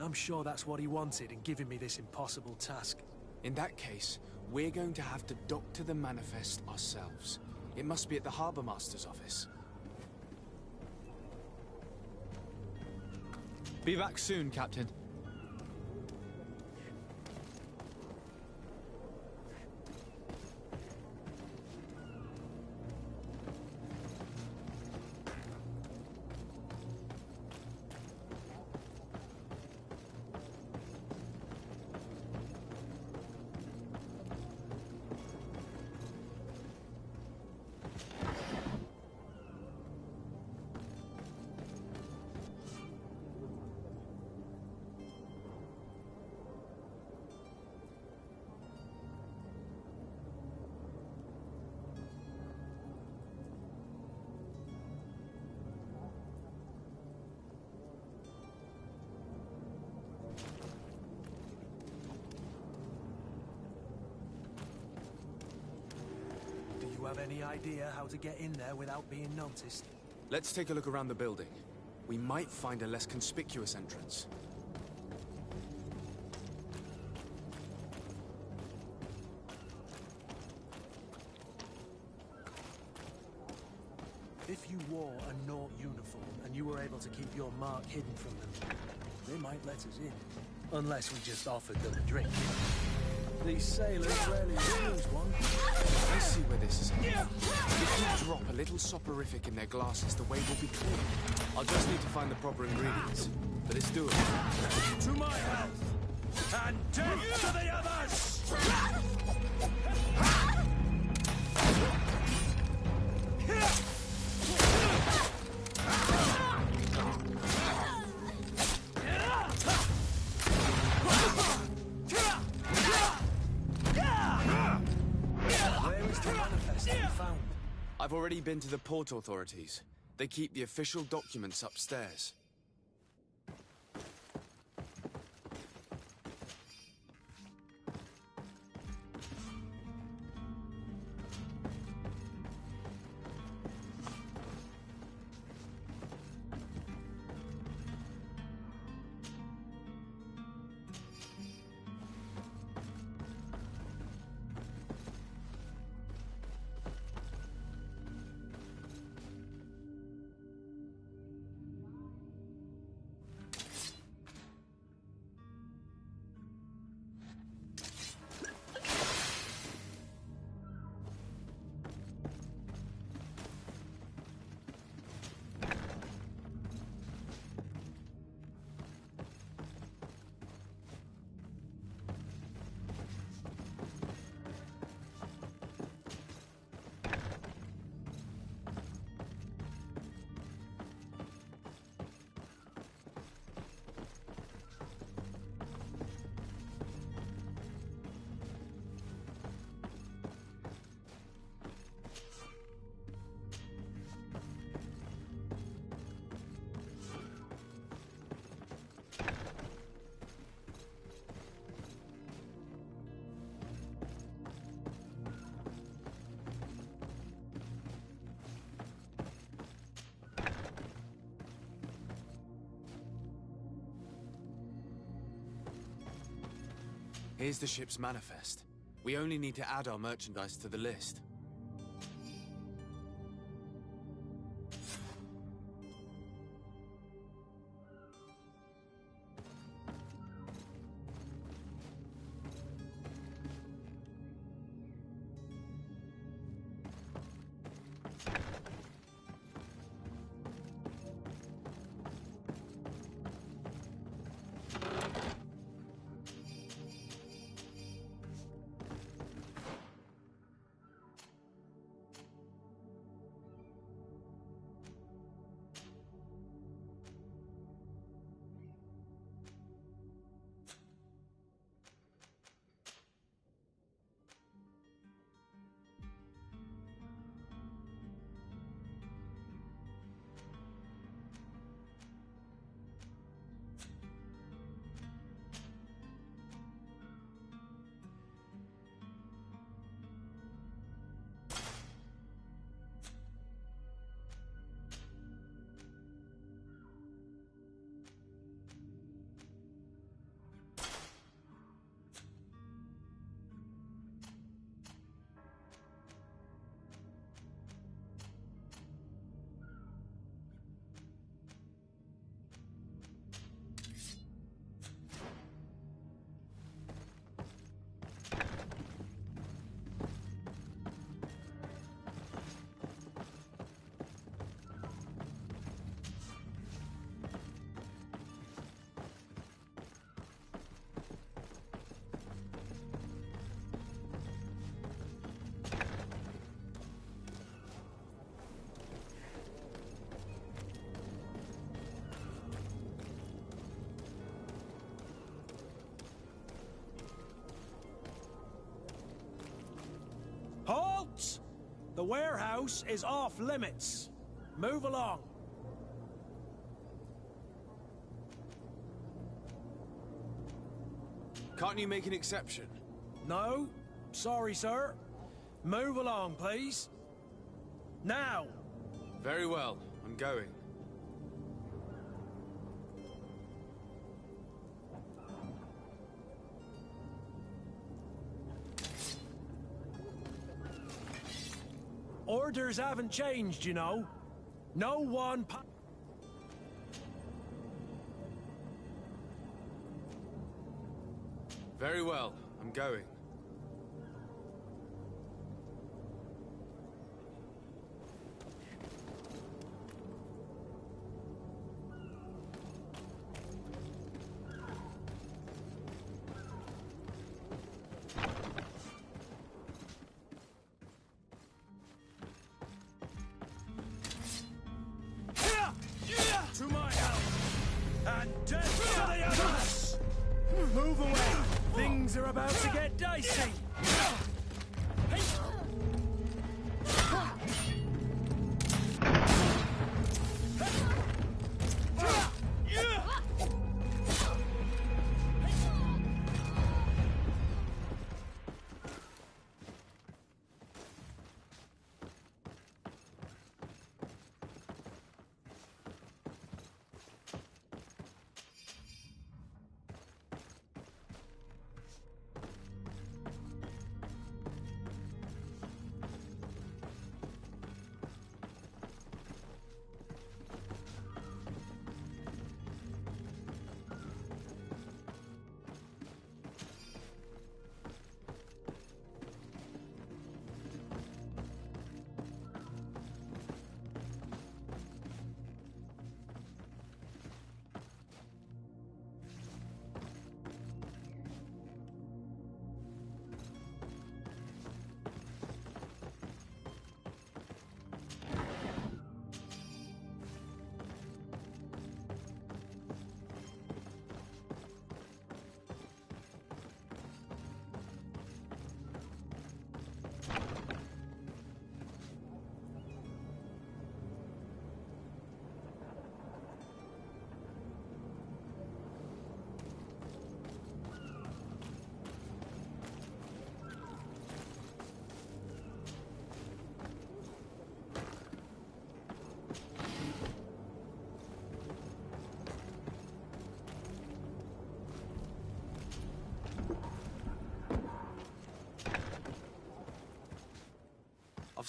I'm sure that's what he wanted in giving me this impossible task. In that case, we're going to have to doctor the manifest ourselves. It must be at the Harbour Master's office. Be back soon, Captain. Do you have any idea how to get in there without being noticed? Let's take a look around the building. We might find a less conspicuous entrance. If you wore a Nort uniform and you were able to keep your mark hidden from them, they might let us in. Unless we just offered them a drink. These sailors rarely use one. I see where this is headed. If we drop a little soporific in their glasses, the way will be clear. I'll just need to find the proper ingredients. But it's doable. To my health! And death to the others! I've already been to the port authorities. They keep the official documents upstairs. Here's the ship's manifest. We only need to add our merchandise to the list. Halt! The warehouse is off limits. Move along. Can't you make an exception? No, sorry, sir. Move along, please. Now! Very well, I'm going. Orders haven't changed, you know. No one... Very well, I'm going. To my help! And death to the others! Move away! Things are about to get dicey!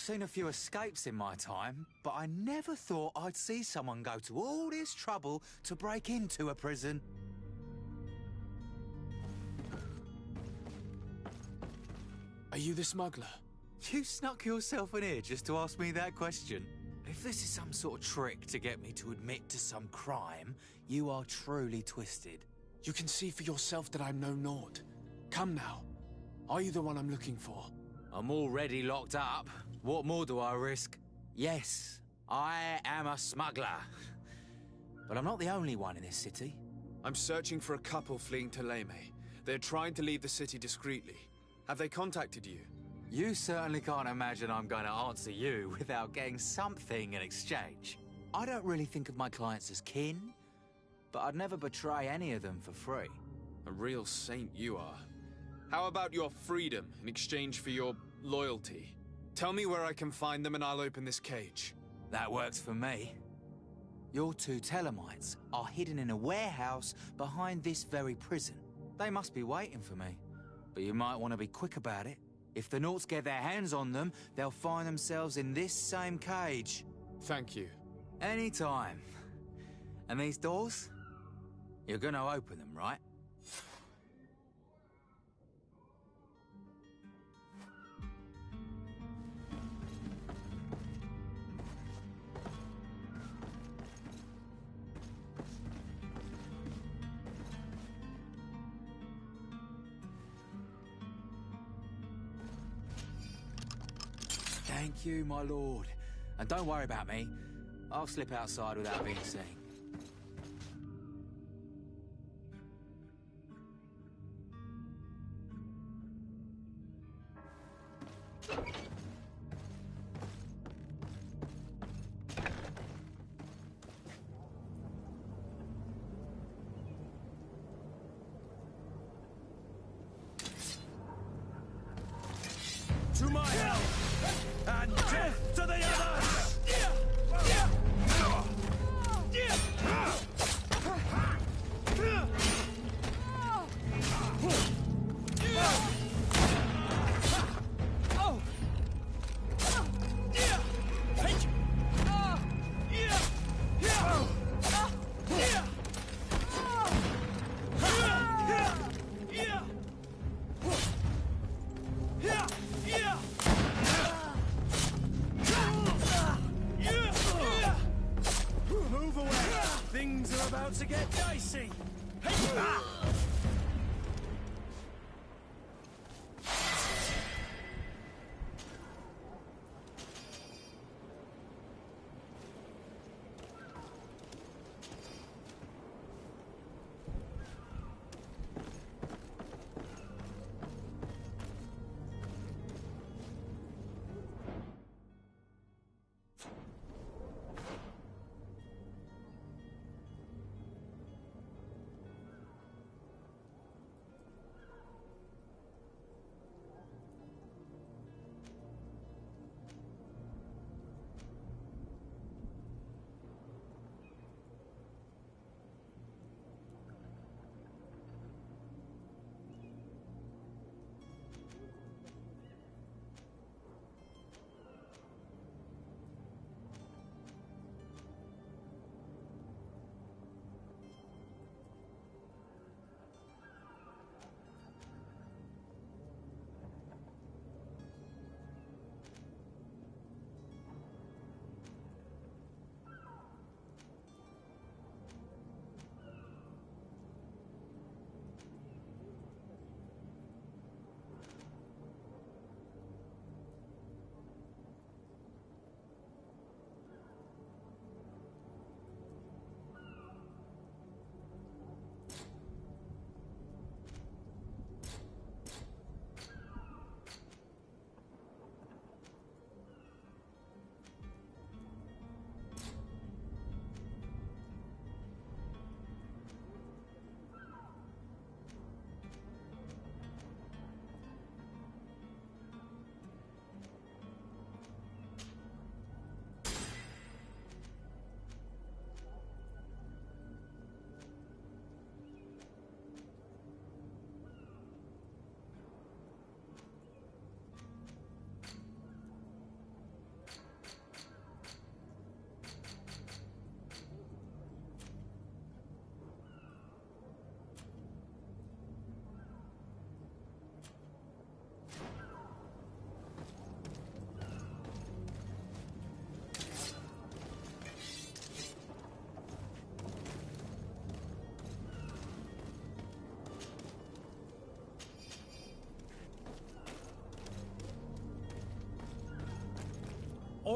seen a few escapes in my time, but I never thought I'd see someone go to all this trouble to break into a prison. Are you the smuggler? You snuck yourself in here just to ask me that question? If this is some sort of trick to get me to admit to some crime, you are truly twisted. You can see for yourself that I'm no naught. Come now. Are you the one I'm looking for? I'm already locked up. What more do I risk? Yes, I am a smuggler. But I'm not the only one in this city. I'm searching for a couple fleeing to Leme. They're trying to leave the city discreetly. Have they contacted you? You certainly can't imagine I'm going to answer you without getting something in exchange. I don't really think of my clients as kin, but I'd never betray any of them for free. A real saint you are. How about your freedom in exchange for your loyalty? Tell me where I can find them and I'll open this cage. That works for me. Your two Telemites are hidden in a warehouse behind this very prison. They must be waiting for me, but you might want to be quick about it. If the Nauts get their hands on them, they'll find themselves in this same cage. Thank you. Anytime. And these doors? You're gonna open them, right? Thank you, my lord. And don't worry about me. I'll slip outside without being seen. To my help! And death to the others! Move away! Things are about to get dicey!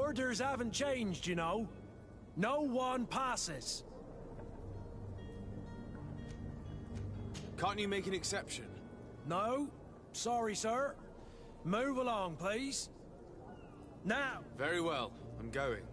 Orders haven't changed, you know. No one passes. Can't you make an exception? No. Sorry, sir. Move along, please. Now! Very well. I'm going.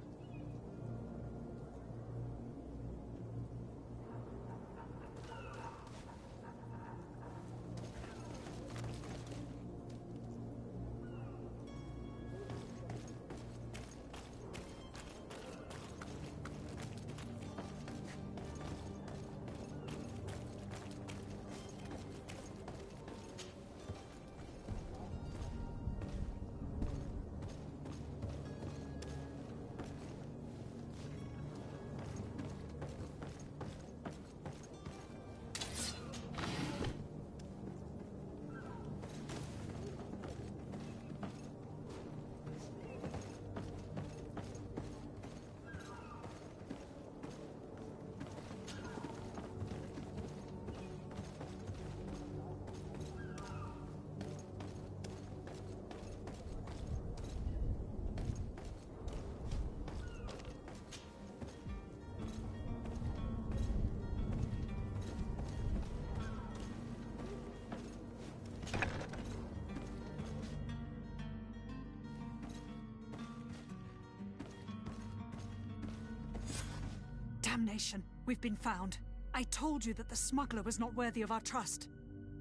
Damnation. We've been found. I told you that the smuggler was not worthy of our trust.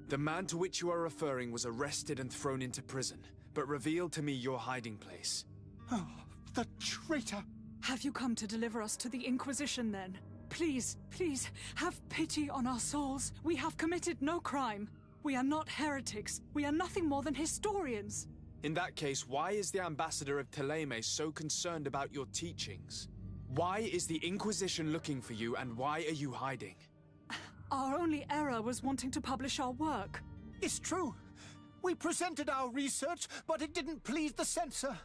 The man to which you are referring was arrested and thrown into prison, but revealed to me your hiding place. Oh, the traitor! Have you come to deliver us to the Inquisition, then? Please, please, have pity on our souls. We have committed no crime. We are not heretics. We are nothing more than historians. In that case, why is the ambassador of Thélème so concerned about your teachings? Why is the Inquisition looking for you, and why are you hiding? Our only error was wanting to publish our work. It's true. We presented our research, but it didn't please the censor.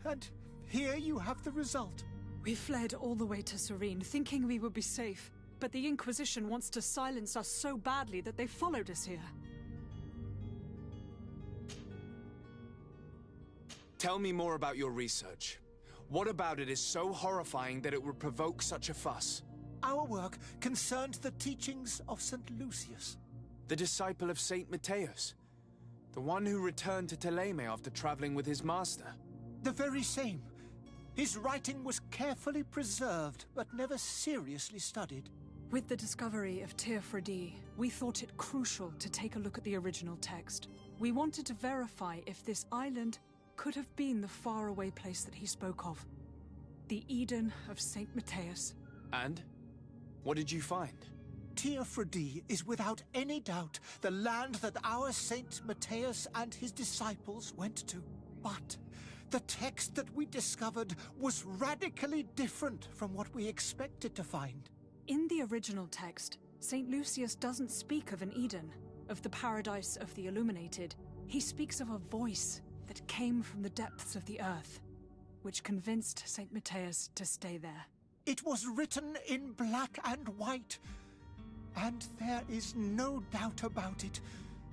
And here you have the result. We fled all the way to Serene, thinking we would be safe. But the Inquisition wants to silence us so badly that they followed us here. Tell me more about your research. What about it is so horrifying that it would provoke such a fuss? Our work concerned the teachings of St. Lucius. The disciple of St. Matthias? The one who returned to Thélème after traveling with his master? The very same. His writing was carefully preserved, but never seriously studied. With the discovery of Teofredi, we thought it crucial to take a look at the original text. We wanted to verify if this island could have been the faraway place that he spoke of. The Eden of St. Matthias. And? What did you find? Teofredi is without any doubt the land that our St. Matthias and his disciples went to. But the text that we discovered was radically different from what we expected to find. In the original text, St. Lucius doesn't speak of an Eden, of the paradise of the illuminated. He speaks of a voice that came from the depths of the earth, which convinced St. Matthias to stay there. It was written in black and white, and there is no doubt about it.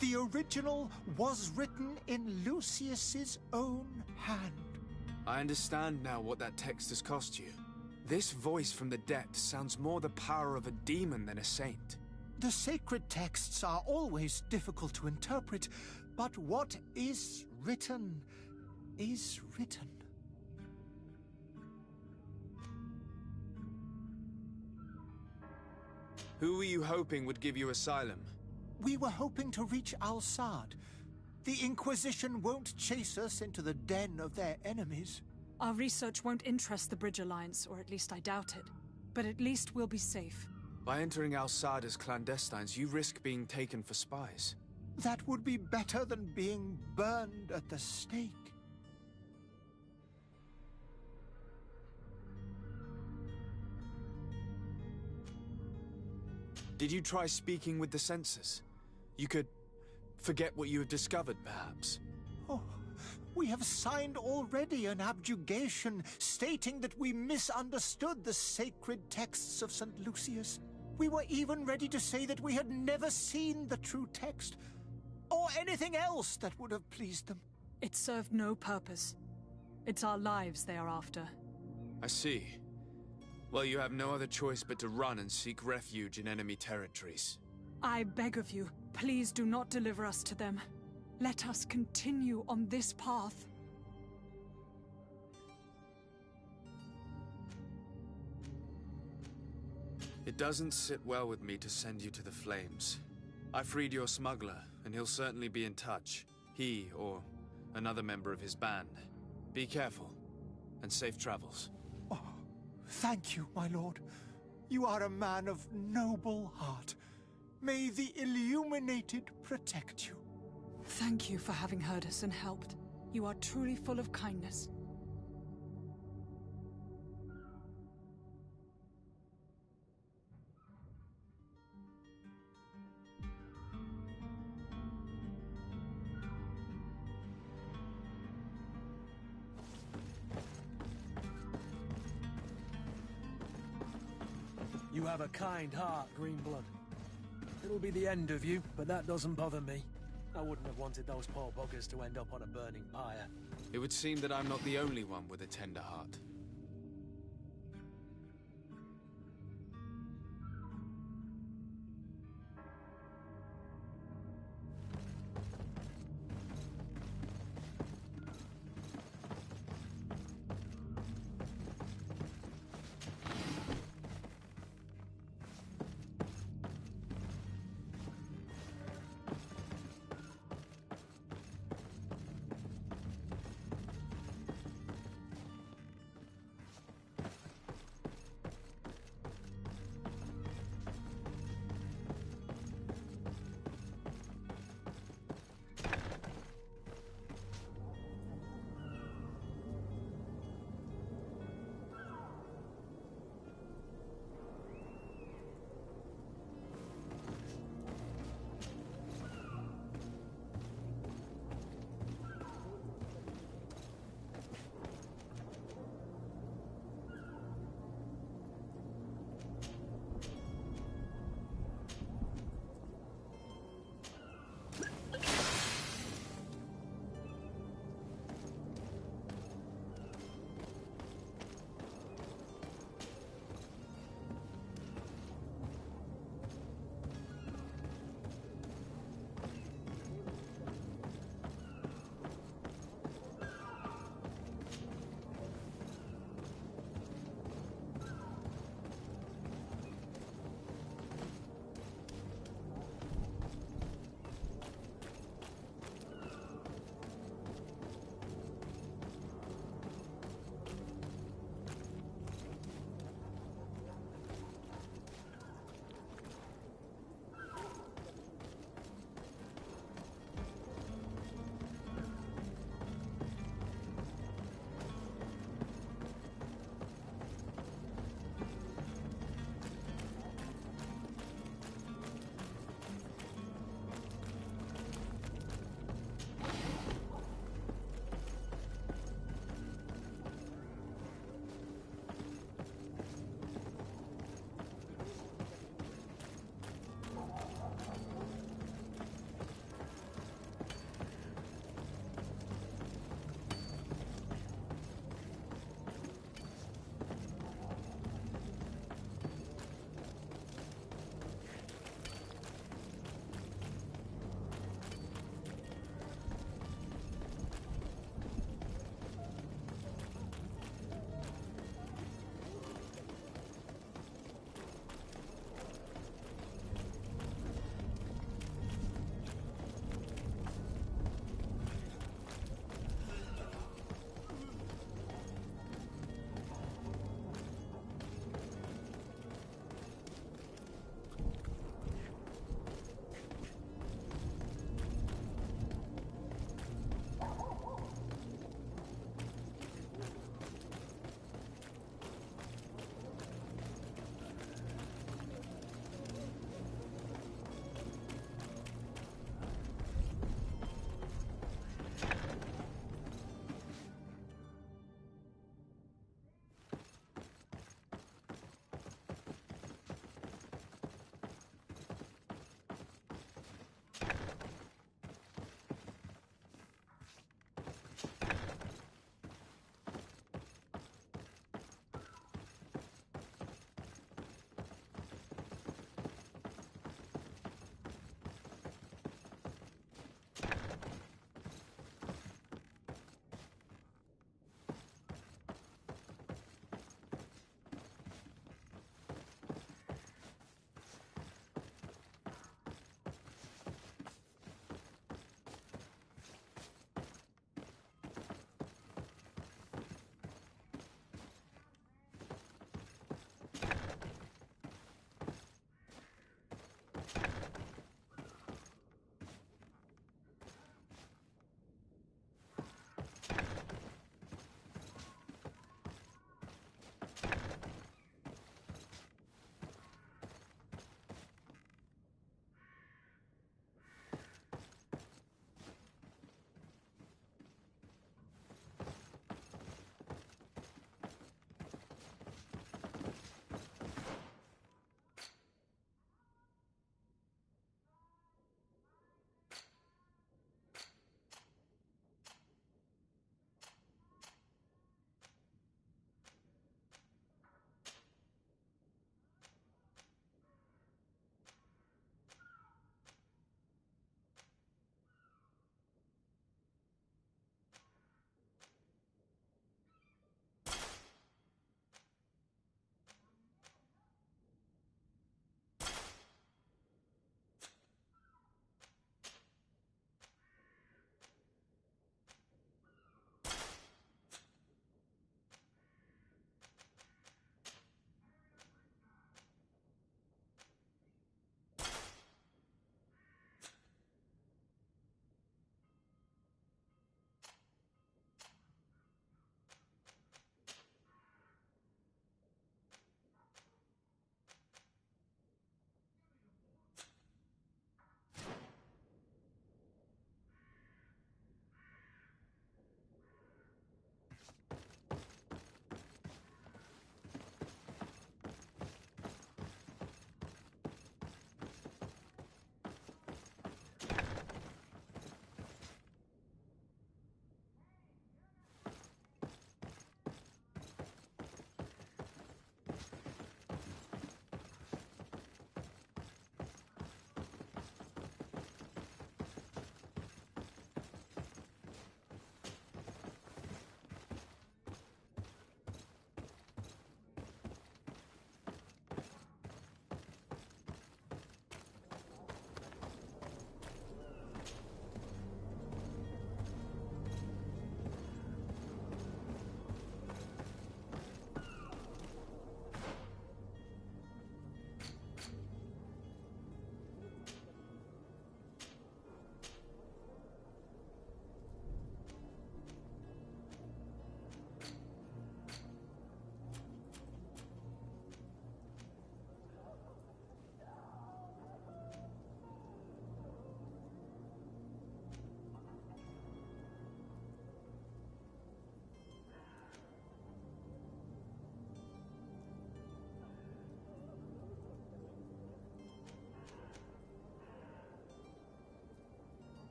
The original was written in Lucius's own hand. I understand now what that text has cost you. This voice from the depths sounds more the power of a demon than a saint. The sacred texts are always difficult to interpret, but what is written is written. Who were you hoping would give you asylum? We were hoping to reach Al-Sad. The Inquisition won't chase us into the den of their enemies. Our research won't interest the Bridge Alliance, or at least I doubt it. But at least we'll be safe. By entering Al-Sad as clandestines, you risk being taken for spies. That would be better than being burned at the stake. Did you try speaking with the censors? You could forget what you have discovered, perhaps. Oh, we have signed already an abjugation stating that we misunderstood the sacred texts of St. Lucius. We were even ready to say that we had never seen the true text, or anything else that would have pleased them. It served no purpose. It's our lives they are after. I see. Well, you have no other choice but to run and seek refuge in enemy territories. I beg of you, please do not deliver us to them. Let us continue on this path. It doesn't sit well with me to send you to the flames. I freed your smuggler, and he'll certainly be in touch. He, or another member of his band. Be careful, and safe travels. Oh, thank you, my lord. You are a man of noble heart. May the Illuminated protect you. Thank you for having heard us and helped. You are truly full of kindness. You have a kind heart, Greenblood. It'll be the end of you, but that doesn't bother me. I wouldn't have wanted those poor buggers to end up on a burning pyre. It would seem that I'm not the only one with a tender heart.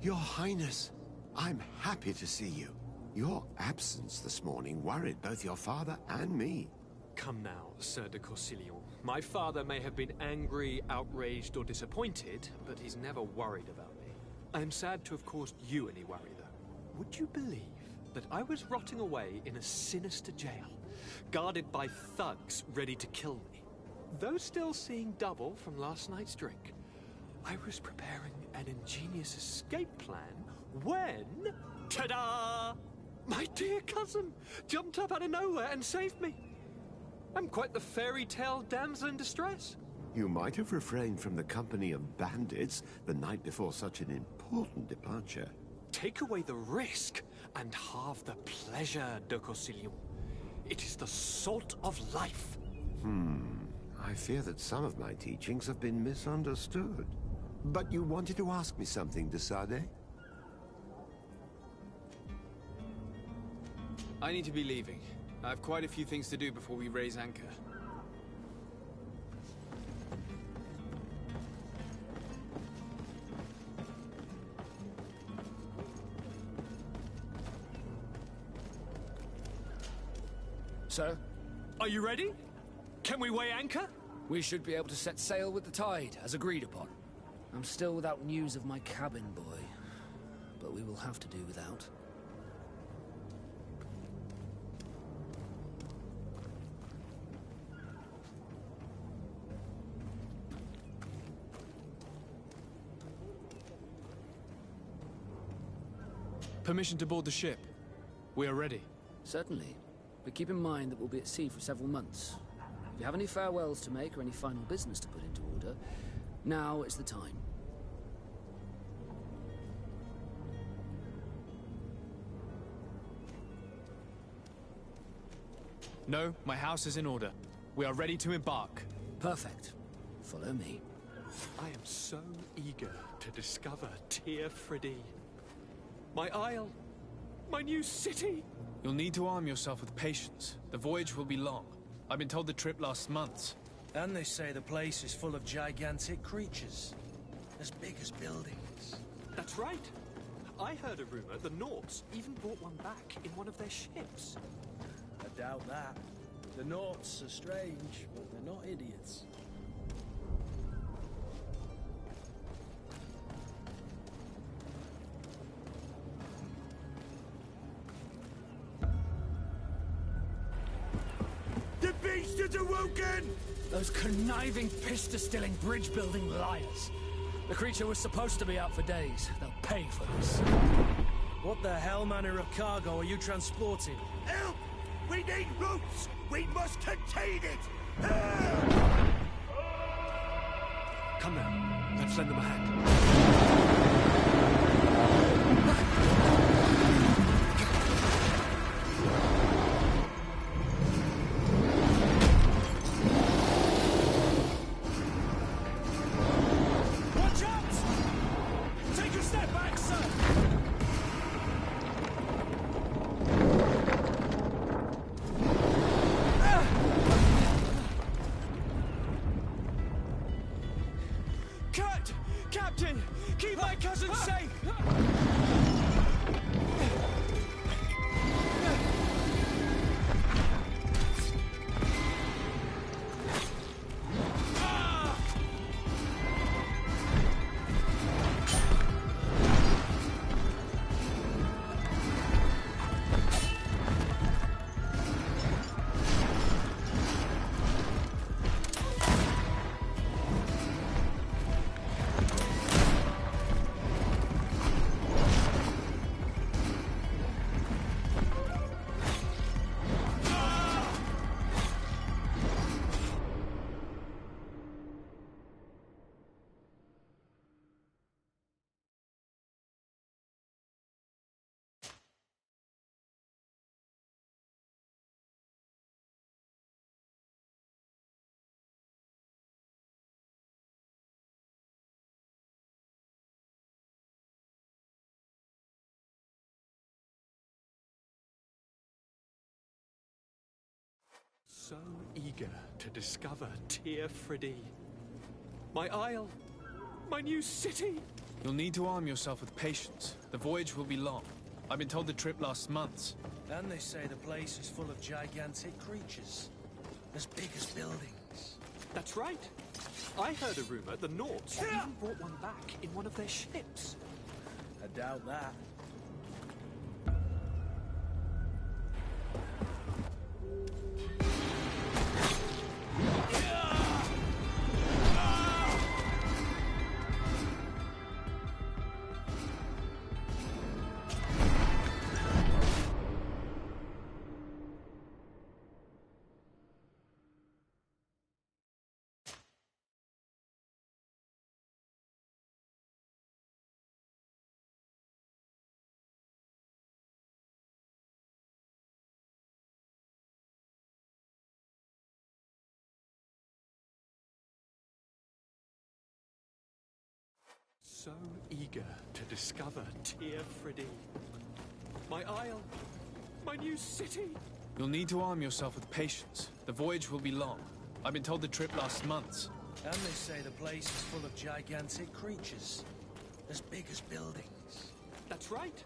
Your Highness, I'm happy to see you. Your absence this morning worried both your father and me. Come now, Sir de Corsilion. My father may have been angry, outraged, or disappointed, but he's never worried about me. I am sad to have caused you any worry, though. Would you believe that I was rotting away in a sinister jail, guarded by thugs ready to kill me? Though still seeing double from last night's drink, I was preparing an ingenious escape plan when... ta-da! My dear cousin jumped up out of nowhere and saved me. I'm quite the fairy tale damsel in distress. You might have refrained from the company of bandits the night before such an important departure. Take away the risk and halve the pleasure, de Corsilion. It is the salt of life. I fear that some of my teachings have been misunderstood. But you wanted to ask me something, de Sade? I need to be leaving. I have quite a few things to do before we raise anchor. Sir? Are you ready? Can we weigh anchor? We should be able to set sail with the tide, as agreed upon. I'm still without news of my cabin boy, but we will have to do without. Permission to board the ship. We are ready. Certainly, but keep in mind that we'll be at sea for several months. If you have any farewells to make or any final business to put into order, now is the time. No, my house is in order. We are ready to embark. Perfect. Follow me. I am so eager to discover Teer Fradee. My isle. My new city. You'll need to arm yourself with patience. The voyage will be long. I've been told the trip lasts months. And they say the place is full of gigantic creatures. As big as buildings. That's right. I heard a rumor the Norts even brought one back in one of their ships. I doubt that. The Norts are strange, but they're not idiots. The beast is awoken! Those conniving, pista-stilling, bridge-building liars. The creature was supposed to be out for days. They'll pay for this. What the hell manner of cargo are you transporting? Help! We need routes! We must contain it! Come now. Let's lend them a hand. Watch out! Take a step back, sir! Captain! Keep my cousin safe! So eager to discover Teer Fradee. My isle. My new city. You'll need to arm yourself with patience. The voyage will be long. I've been told the trip lasts months. And they say the place is full of gigantic creatures. As big as buildings. That's right. I heard a rumor the Nords even brought one back in one of their ships. I doubt that. So eager to discover Teer Fridee. My isle, my new city. You'll need to arm yourself with patience. The voyage will be long. I've been told the trip lasts months. And they say the place is full of gigantic creatures. As big as buildings. That's right.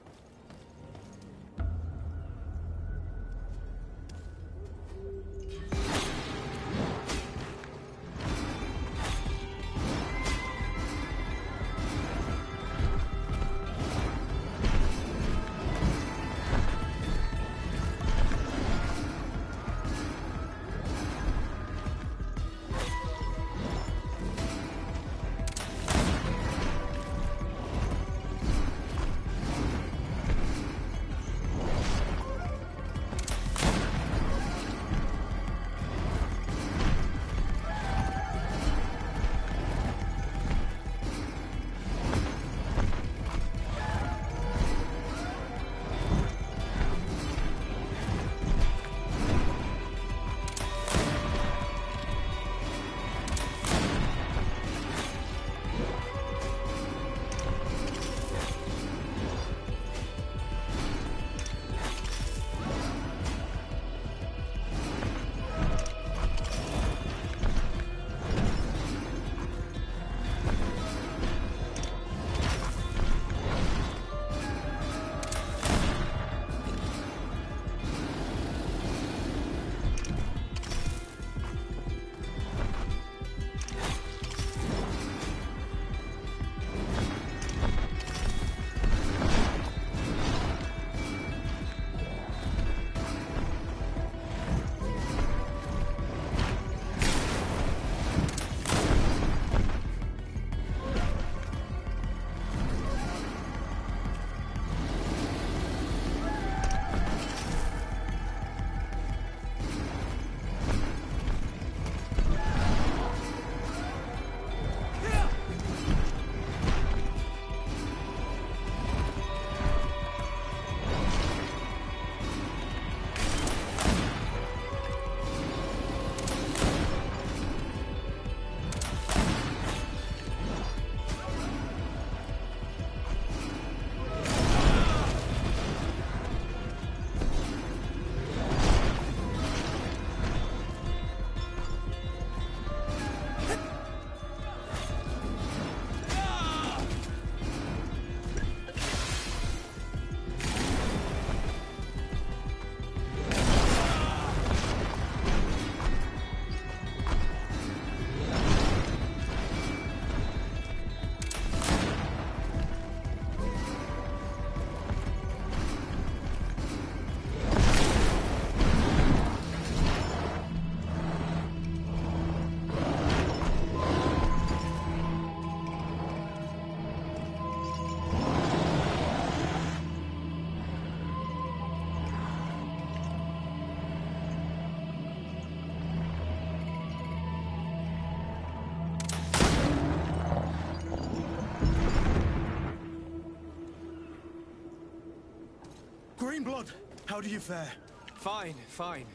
Greenblood, how do you fare? Fine, fine.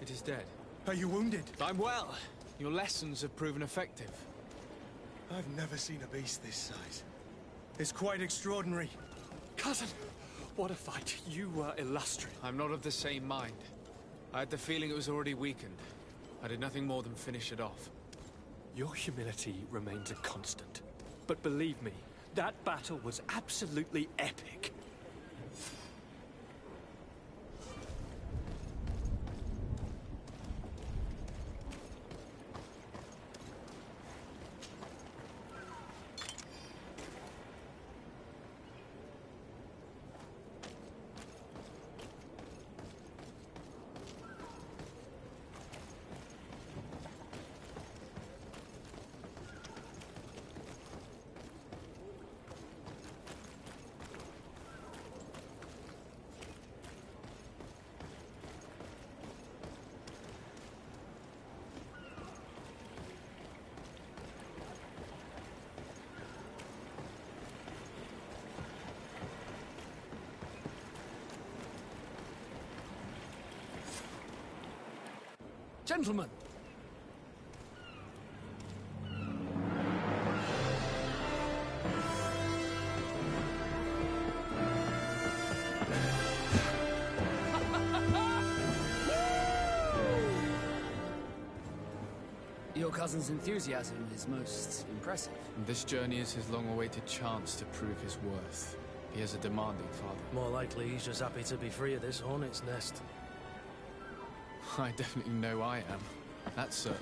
It is dead. Are you wounded? I'm well. Your lessons have proven effective. I've never seen a beast this size. It's quite extraordinary. Cousin, what a fight. You were illustrious. I'm not of the same mind. I had the feeling it was already weakened. I did nothing more than finish it off. Your humility remains a constant. But believe me, That battle was absolutely epic. Gentlemen! Your cousin's enthusiasm is most impressive. This journey is his long-awaited chance to prove his worth. He has a demanding father. More likely he's just happy to be free of this hornet's nest. I definitely know I am. That's certain.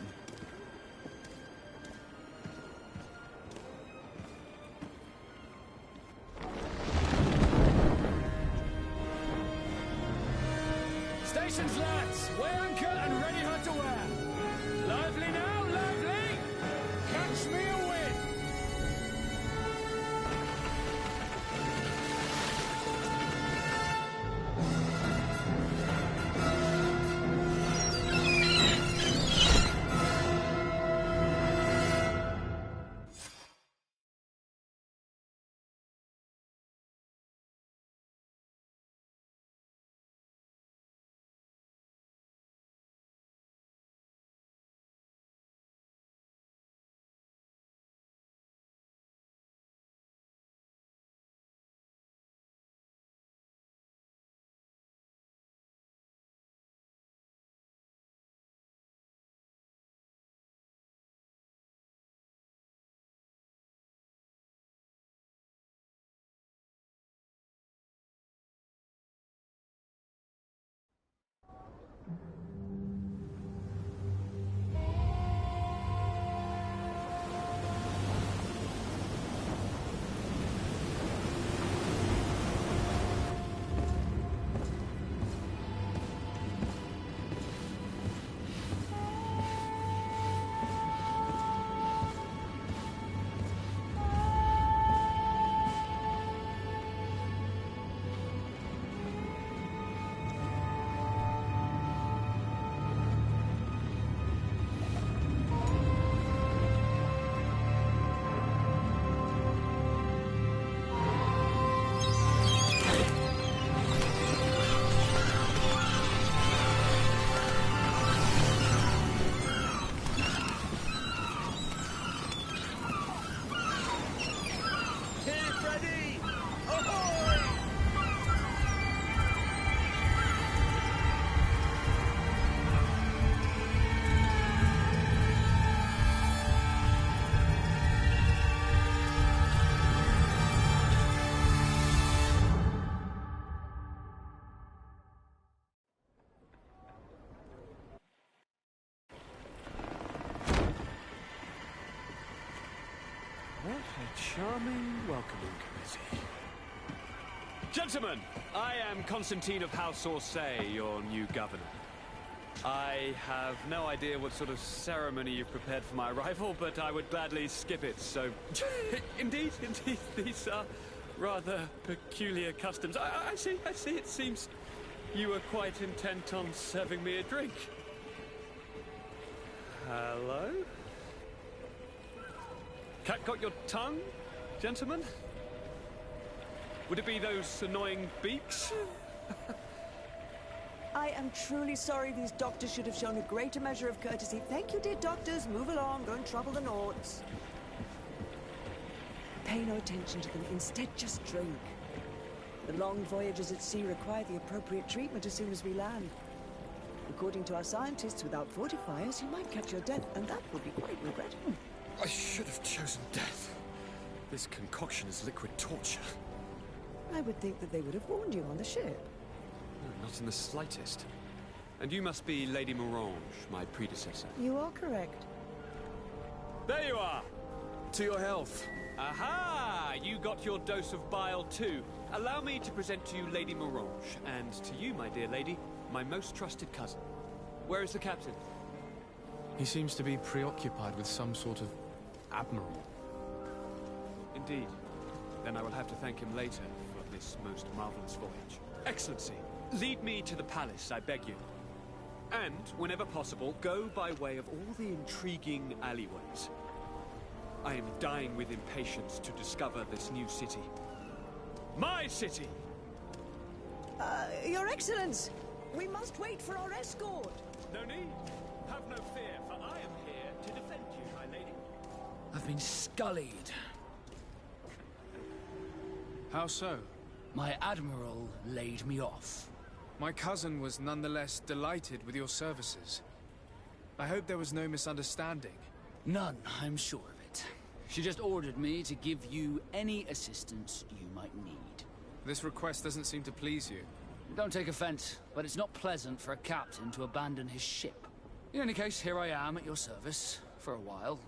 Stations, lads! Weigh anchor and ready her to wear! Lively now, lively! Catch me a wind! What a charming welcoming committee. Gentlemen, I am Constantine of House Orsay, your new governor. I have no idea what sort of ceremony you've prepared for my arrival, but I would gladly skip it, so... Indeed, these are rather peculiar customs. I see, it seems you were quite intent on serving me a drink. Hello? Cat got your tongue, gentlemen? Would it be those annoying beaks? I am truly sorry. These doctors should have shown a greater measure of courtesy. Thank you, dear doctors. Move along. Don't trouble the Nords. Pay no attention to them. Instead, just drink. The long voyages at sea require the appropriate treatment as soon as we land. According to our scientists, without fortifiers, you might catch your death, and that would be quite regrettable. I should have chosen death. This concoction is liquid torture. I would think that they would have warned you on the ship. No, not in the slightest. And you must be Lady Morange, my predecessor. You are correct. There you are! To your health. Aha! You got your dose of bile too. Allow me to present to you Lady Morange, and to you, my dear lady, my most trusted cousin. Where is the captain? He seems to be preoccupied with some sort of admiral. Indeed. Then I will have to thank him later for this most marvelous voyage. Excellency, lead me to the palace, I beg you. And, whenever possible, go by way of all the intriguing alleyways. I am dying with impatience to discover this new city. My city! Your Excellence! We must wait for our escort! No need. Have no fear, for I am here to defend you, my lady. I've been scullied. How so? My admiral laid me off. My cousin was nonetheless delighted with your services. I hope there was no misunderstanding. None, I'm sure of it. She just ordered me to give you any assistance you might need. This request doesn't seem to please you. Don't take offense, but it's not pleasant for a captain to abandon his ship. In any case, here I am at your service, for a while.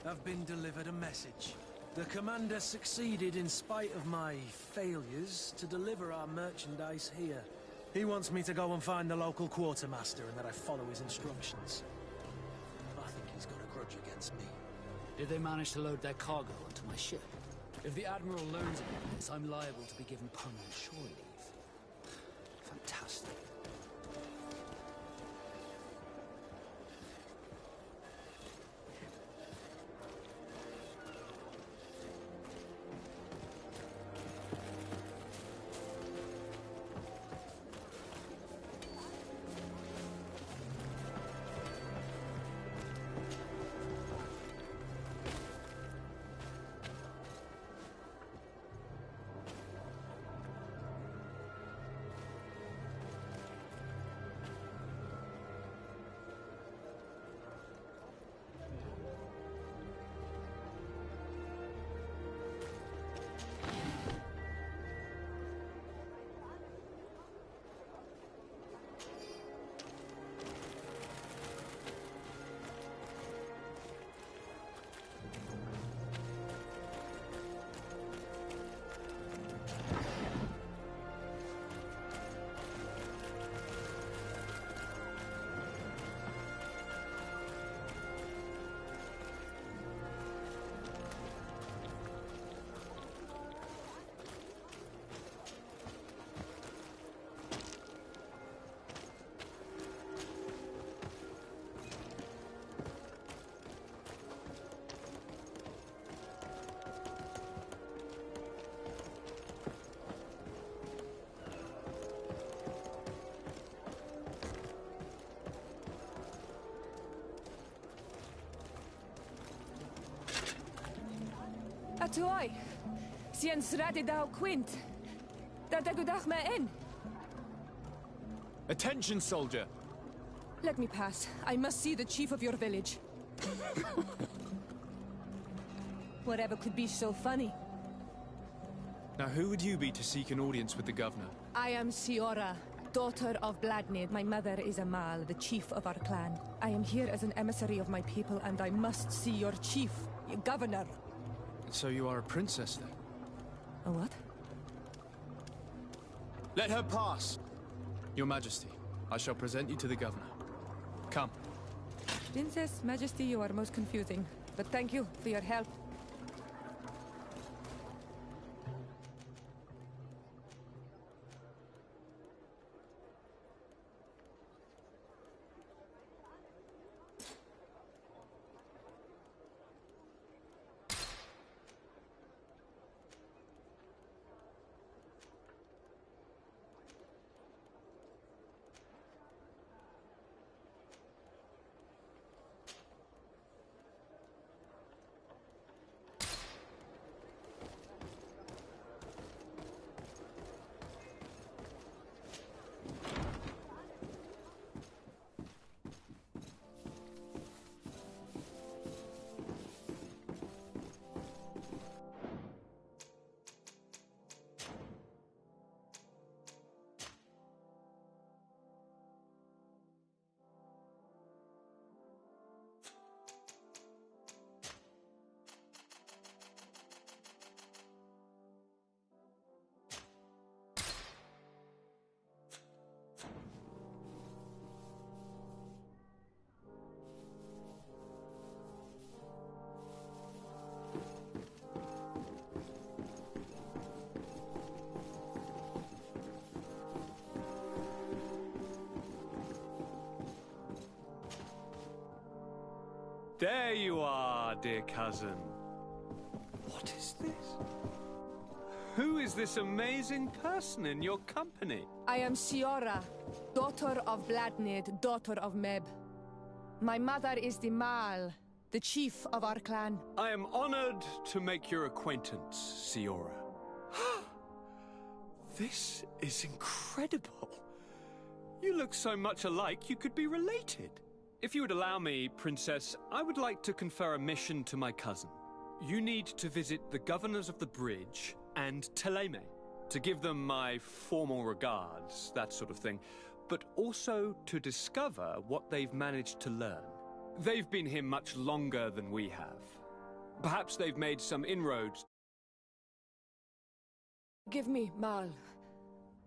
I've been delivered a message. The commander succeeded in spite of my failures to deliver our merchandise here. He wants me to go and find the local quartermaster and that I follow his instructions. I think he's got a grudge against me. Did they manage to load their cargo onto my ship? If the Admiral learns about this, I'm liable to be given permanent shore leave. Fantastic. tuoi. Sien sradi dau quint. Dadagudach me in. Attention, soldier! Let me pass. I must see the chief of your village. Whatever could be so funny. Now, who would you be to seek an audience with the governor? I am Siora, daughter of Bladnid. My mother is Amal, the chief of our clan. I am here as an emissary of my people, and I must see your chief, your governor. So you are a princess, then? A what? Let her pass! Your Majesty, I shall present you to the governor. Come. Princess, Majesty, you are most confusing. But thank you for your help. There you are, dear cousin. What is this? Who is this amazing person in your company? I am Siora, daughter of Bladnid, daughter of Meb. My mother is the Mal, the chief of our clan. I am honored to make your acquaintance, Siora. This is incredible. You look so much alike you could be related. If you would allow me, Princess, I would like to confer a mission to my cousin. You need to visit the governors of the bridge and Teleme, to give them my formal regards, that sort of thing, but also to discover what they've managed to learn. They've been here much longer than we have. Perhaps they've made some inroads. Give me, Mal,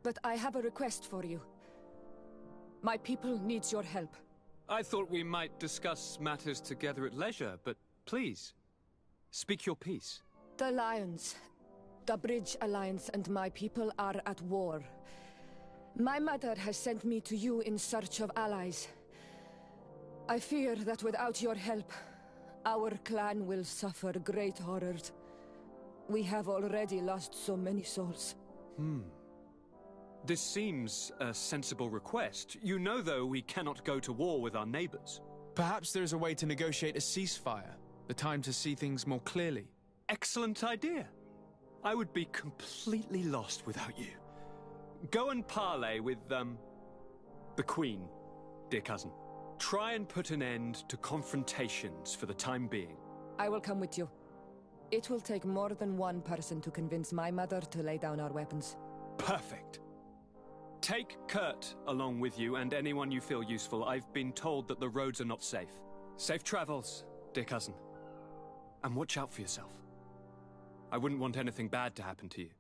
but I have a request for you. My people needs your help. I thought we might discuss matters together at leisure, but please, speak your piece. The Lions, the Bridge Alliance and my people are at war. My mother has sent me to you in search of allies. I fear that without your help, our clan will suffer great horrors. We have already lost so many souls. This seems a sensible request. You know, though, we cannot go to war with our neighbors. Perhaps there is a way to negotiate a ceasefire. The time to see things more clearly. Excellent idea. I would be completely lost without you. Go and parley with, the Queen, dear cousin. Try and put an end to confrontations for the time being. I will come with you. It will take more than one person to convince my mother to lay down our weapons. Perfect. Take Kurt along with you and anyone you feel useful. I've been told that the roads are not safe. Safe travels, dear cousin. And watch out for yourself. I wouldn't want anything bad to happen to you.